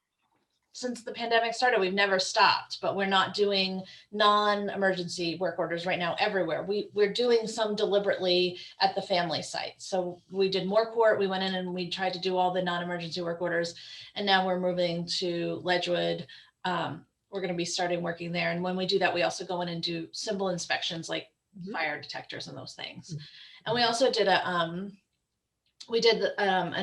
since the pandemic started. We've never stopped, but we're not doing non-emergency work orders right now everywhere. We're doing some deliberately at the family site. So we did more court. We went in and we tried to do all the non-emergency work orders. And now we're moving to Ledgewood. We're going to be starting working there. And when we do that, we also go in and do simple inspections like fire detectors and those things. And we also did an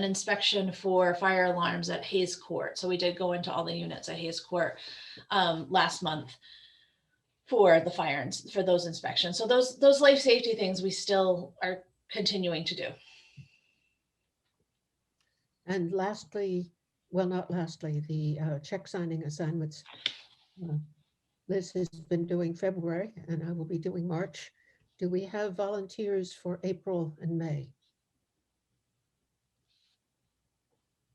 inspection for fire alarms at Hayes Court. So we did go into all the units at Hayes Court last month for the for those inspections. So those life safety things we still are continuing to do. And lastly, well, not lastly, the check signing assignments. Liz has been doing February and I will be doing March. Do we have volunteers for April and May?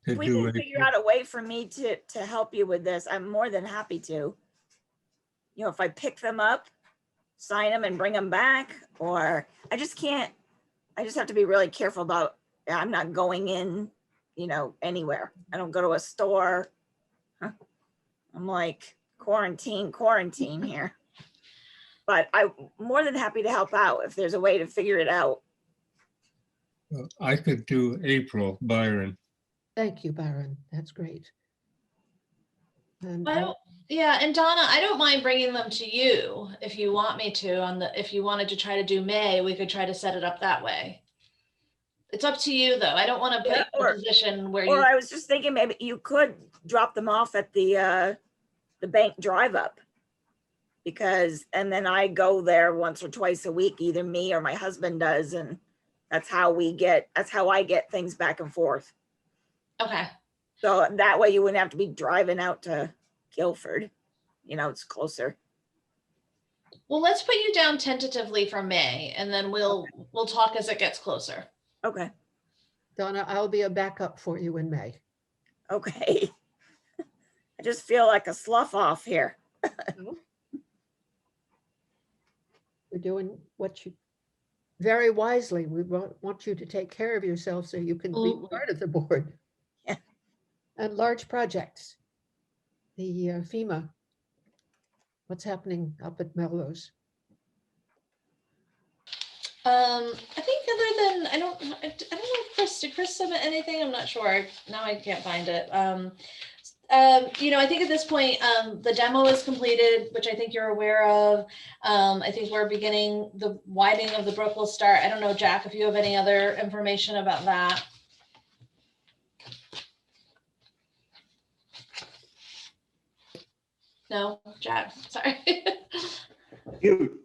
If we can figure out a way for me to help you with this, I'm more than happy to. If I pick them up, sign them and bring them back, or I just have to be really careful about, I'm not going in, anywhere. I don't go to a store. I'm like quarantine here. But I'm more than happy to help out if there's a way to figure it out. I could do April, Byron. Thank you, Byron. That's great. And yeah, and Donna, I don't mind bringing them to you if you want me to. If you wanted to try to do May, we could try to set it up that way. It's up to you, though. I don't want to put you in a position where I was just thinking maybe you could drop them off at the bank drive up, and then I go there once or twice a week, either me or my husband does, and that's how I get things back and forth. Okay. So that way you wouldn't have to be driving out to Guilford. It's closer. Well, let's put you down tentatively for May, and then we'll talk as it gets closer. Okay. Donna, I'll be a backup for you in May. Okay. I just feel like a slough off here. We're doing what you very wisely. We want you to take care of yourself so you can be part of the board. Yeah. And large projects. The FEMA. What's happening up at Melrose? I think other than I don't know if Chris submit anything. I'm not sure. Now I can't find it. I think at this point, the demo is completed, which I think you're aware of. I think we're beginning the widening of the brook will start. I don't know, Jack, if you have any other information about that. No, Jack, sorry.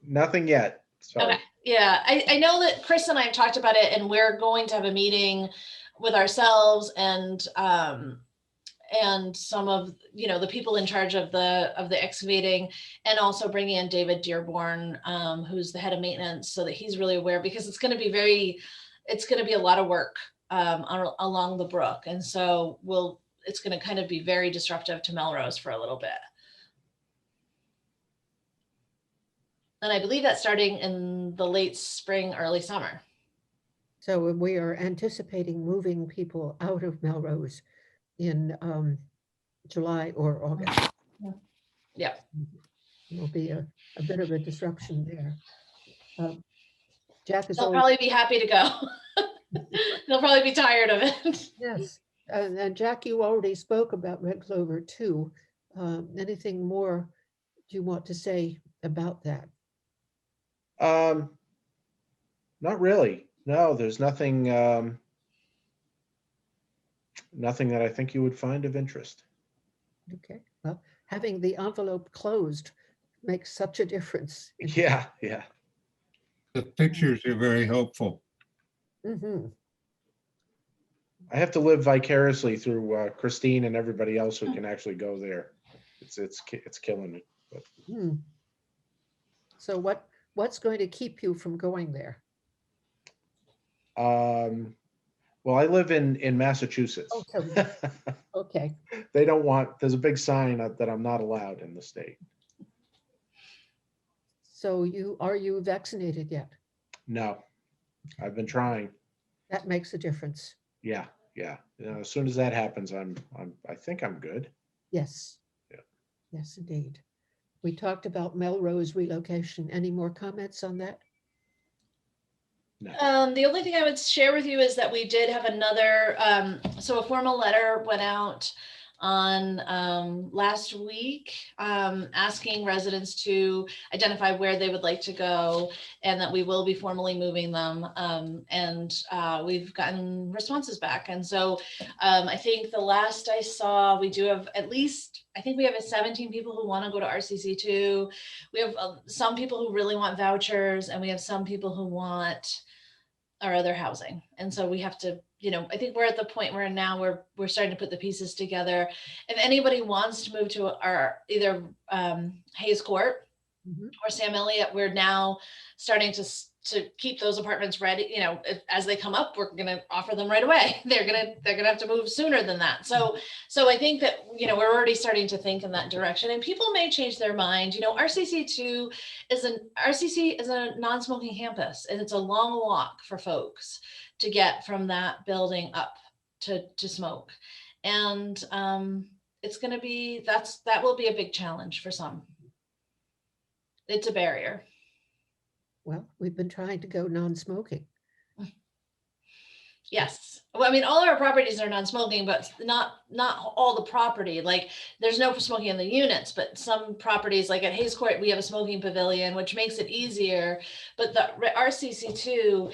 Nothing yet. Sorry. Okay. Yeah, I know that Chris and I have talked about it, and we're going to have a meeting with ourselves and some of the people in charge of the excavating, and also bringing in David Dearborn, who's the head of maintenance, so that he's really aware, because it's going to be a lot of work along the brook, and so it's going to kind of be very disruptive to Melrose for a little bit. And I believe that's starting in the late spring, early summer. So we are anticipating moving people out of Melrose in July or August. Yeah. There'll be a bit of a disruption there. Jack is They'll probably be happy to go. They'll probably be tired of it. Yes. And Jack, you already spoke about Red Clover too. Anything more do you want to say about that? Not really. No, there's nothing nothing that I think you would find of interest. Okay. Well, having the envelope closed makes such a difference. Yeah, yeah. The pictures are very helpful. Mm-hmm. I have to live vicariously through Christine and everybody else who can actually go there. It's killing me. But. So what's going to keep you from going there? Well, I live in Massachusetts. Oh, so, okay. They don't want, there's a big sign that I'm not allowed in the state. So are you vaccinated yet? No, I've been trying. That makes a difference. Yeah, yeah. As soon as that happens, I think I'm good. Yes. Yeah. Yes, indeed. We talked about Melrose relocation. Any more comments on that? No. The only thing I would share with you is that we did have another, so a formal letter went out on last week, asking residents to identify where they would like to go, and that we will be formally moving them. And we've gotten responses back. And so I think the last I saw, we do have at least, I think we have 17 people who want to go to RCC II. We have some people who really want vouchers, and we have some people who want our other housing. And so we have to, I think we're at the point where now we're starting to put the pieces together. If anybody wants to move to our either Hayes Court or Sam Elliott, we're now starting to keep those apartments ready. As they come up, we're going to offer them right away. They're going to have to move sooner than that. So I think that, we're already starting to think in that direction, and people may change their mind. RCC II is a non-smoking campus, and it's a long walk for folks to get from that building up to smoke. And it's going to be, that will be a big challenge for some. It's a barrier. Well, we've been trying to go non-smoking. Yes. Well, I mean, all our properties are non-smoking, but not all the property. Like, there's no smoking in the units, but some properties, like at Hayes Court, we have a smoking pavilion, which makes it easier. But the RCC II,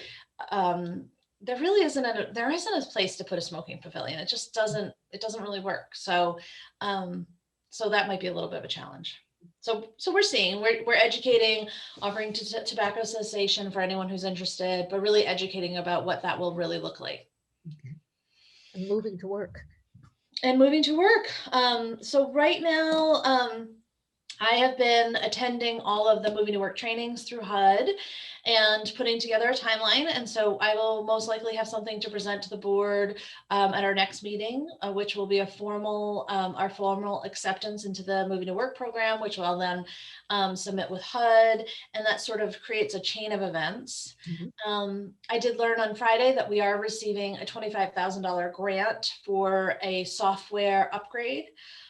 there isn't a place to put a smoking pavilion. It just doesn't really work. So that might be a little bit of a challenge. So we're seeing, we're educating, offering tobacco cessation for anyone who's interested, but really educating about what that will really look like. Okay. And moving to work. So right now, I have been attending all of the moving to work trainings through HUD and putting together a timeline. And so I will most likely have something to present to the board at our next meeting, which will be our formal acceptance into the moving to work program, which I'll then submit with HUD. And that sort of creates a chain of events. I did learn on Friday that we are receiving a $25,000 grant for a software upgrade.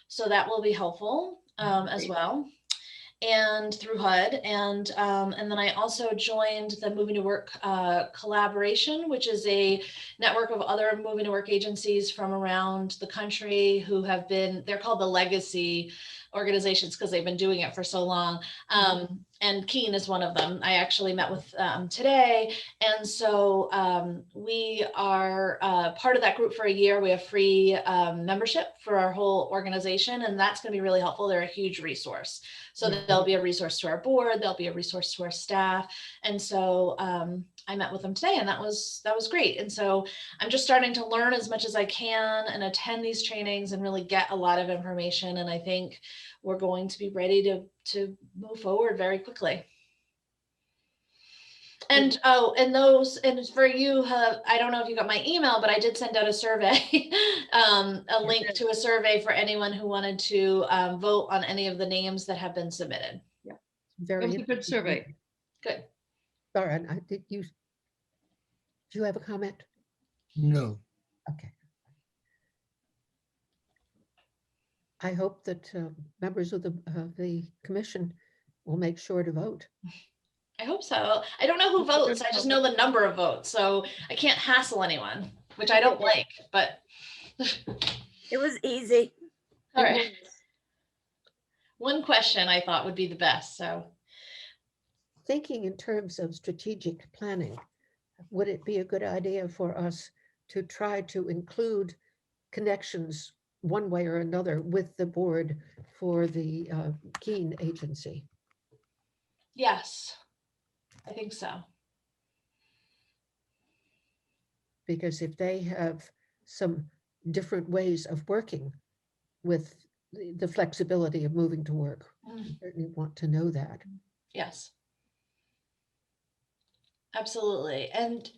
So that will be helpful as well, and through HUD. And then I also joined the Moving to Work collaboration, which is a network of other moving to work agencies from around the country who have been, they're called the legacy organizations because they've been doing it for so long. And Keene is one of them. I actually met with today. And so we are part of that group for a year. We have free membership for our whole organization, and that's going to be really helpful. They're a huge resource. So they'll be a resource to our board. They'll be a resource to our staff. And so I met with them today, and that was great. And so I'm just starting to learn as much as I can and attend these trainings and really get a lot of information. And I think we're going to be ready to move forward very quickly. And and for you, I don't know if you got my email, but I did send out a survey, a link to a survey for anyone who wanted to vote on any of the names that have been submitted. Yeah, Very it was a good survey. Good. Lauren, do you have a comment? No. Okay. I hope that members of the commission will make sure to vote. I hope so. I don't know who votes. I just know the number of votes. So I can't hassle anyone, which I don't like, but. It was easy. All right. One question I thought would be the best, so. Thinking in terms of strategic planning, would it be a good idea for us to try to include connections one way or another with the board for the Keene agency? Yes, I think so. Because if they have some different ways of working with the flexibility of moving to work, I certainly want to know that. Yes. Absolutely. And,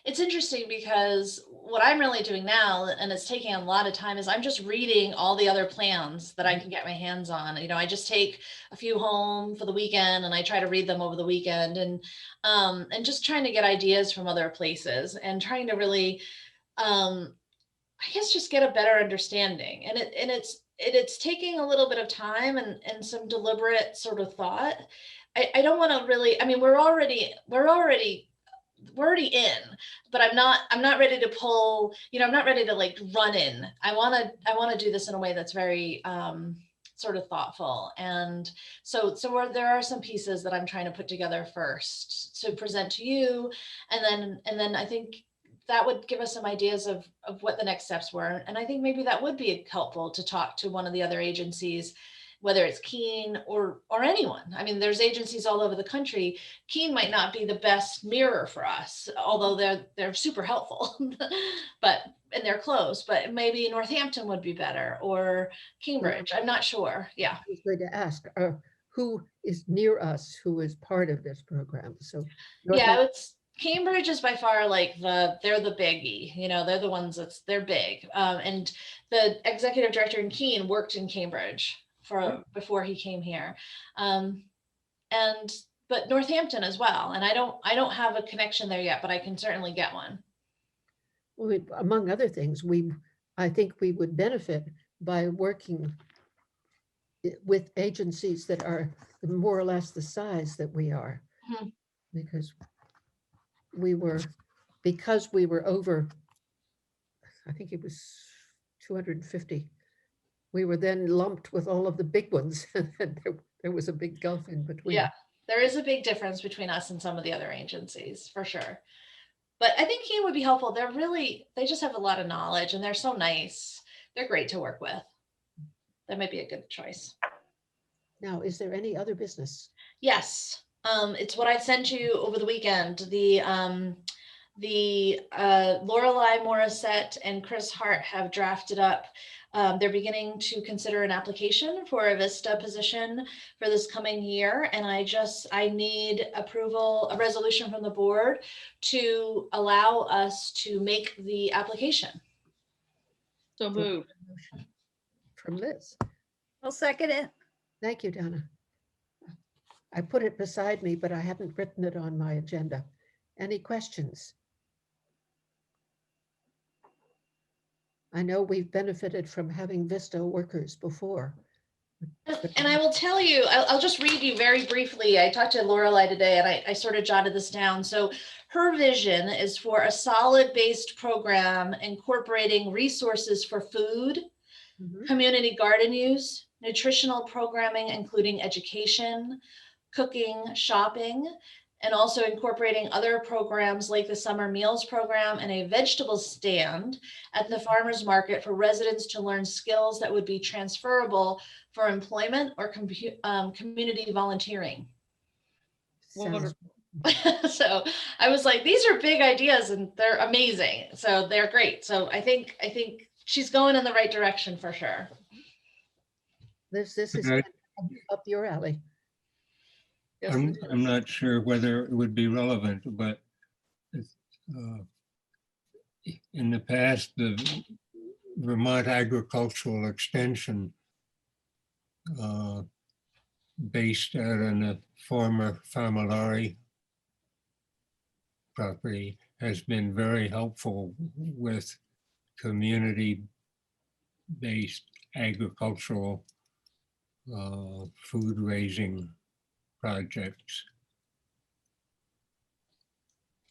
It's interesting because what I'm really doing now, and it's taking a lot of time, is I'm just reading all the other plans that I can get my hands on. You know, I just take a few home for the weekend and I try to read them over the weekend, and just trying to get ideas from other places and trying to really, I guess, just get a better understanding. And it's taking a little bit of time and some deliberate sort of thought. I don't want to really, I mean, we're already in, but I'm not ready to pull, you know, I'm not ready to like run in. I want to do this in a way that's very sort of thoughtful. And so there are some pieces that I'm trying to put together first to present to you. And then I think that would give us some ideas of what the next steps were. And I think maybe that would be helpful to talk to one of the other agencies, whether it's Keene or anyone. I mean, there's agencies all over the country. Keene might not be the best mirror for us, although they're super helpful, and they're close, but maybe Northampton would be better, or Cambridge. I'm not sure. Yeah. I was going to ask, who is near us, who is part of this program? So yeah, it's Cambridge is by far like they're the biggie, you know, they're the ones they're big. And the executive director in Keene worked in Cambridge before he came here. But Northampton as well. And I don't have a connection there yet, but I can certainly get one. Well, among other things, I think we would benefit by working with agencies that are more or less the size that we are. Mhm. Because we were over, I think it was 250. We were then lumped with all of the big ones. And there was a big gulf in between. Yeah, there is a big difference between us and some of the other agencies, for sure. But I think Keene would be helpful. They just have a lot of knowledge and they're so nice. They're great to work with. That might be a good choice. Now, is there any other business? Yes, it's what I sent you over the weekend. The Lorelei Morissette and Chris Hart have drafted up. They're beginning to consider an application for a Vista position for this coming year. And I need approval, a resolution from the board to allow us to make the application. So moved. From Liz. I'll second it. Thank you, Donna. I put it beside me, but I haven't written it on my agenda. Any questions? I know we've benefited from having Vista workers before. And I will tell you, I'll just read you very briefly. I talked to Lorelei today and I sort of jotted this down. So her vision is for a solid-based program incorporating resources for food, community garden use, nutritional programming, including education, cooking, shopping, and also incorporating other programs like the summer meals program and a vegetable stand at the farmers market for residents to learn skills that would be transferable for employment or community volunteering. Wonderful. So I was like, these are big ideas and they're amazing. So they're great. So I think she's going in the right direction for sure. This is up your alley. Yes, I'm not sure whether it would be relevant, but in the past, the Vermont Agricultural Extension, based out on a former Famolari property, has been very helpful with community-based agricultural food raising projects.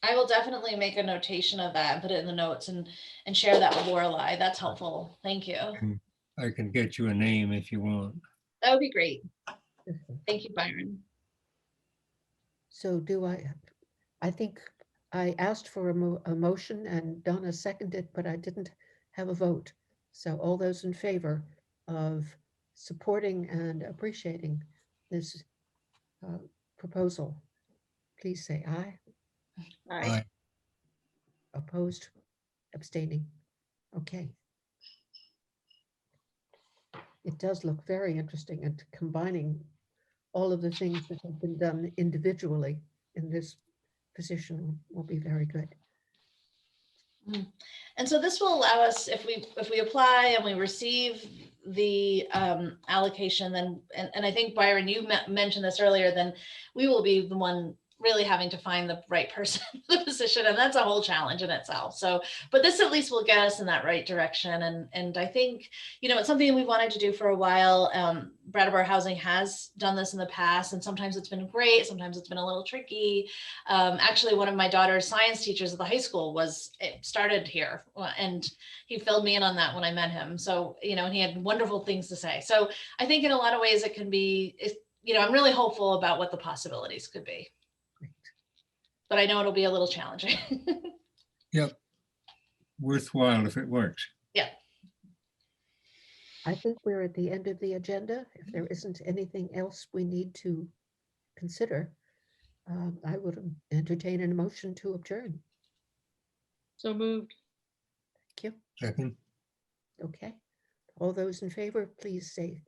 I will definitely make a notation of that and put it in the notes and share that with Lorelei. That's helpful. Thank you. I can get you a name if you want. That would be great. Thank you, Byron. So I think I asked for a motion and Donna seconded, but I didn't have a vote. So all those in favor of supporting and appreciating this proposal, please say aye. Aye. Opposed, abstaining. Okay. It does look very interesting, and combining all of the things that have been done individually in this position will be very good. And so this will allow us, if we apply and we receive the allocation, then, and I think Byron, you mentioned this earlier, then we will be the one really having to find the right person for the position. And that's a whole challenge in itself. So, but this at least will get us in that right direction. And I think, you know, it's something we wanted to do for a while. Brattleboro Housing has done this in the past, and sometimes it's been great. Sometimes it's been a little tricky. Actually, one of my daughter's science teachers at the high school started here, and he filled me in on that when I met him. So, you know, and he had wonderful things to say. So I think in a lot of ways it can be, you know, I'm really hopeful about what the possibilities could be. But I know it'll be a little challenging. Yep. Worthwhile if it works. Yeah. I think we're at the end of the agenda. If there isn't anything else we need to consider, I would entertain an motion to adjourn. So moved. Thank you. Second. Okay. All those in favor, please say,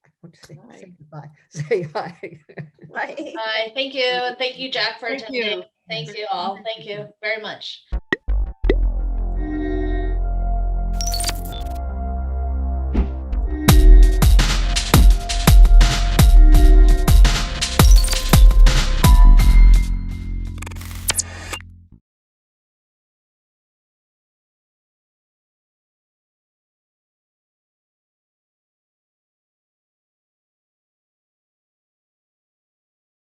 I want to say Aye. goodbye. Say aye. Right. Thank you. And thank you, Jack, for Thank attending. you. Thank you all. Thank you very much.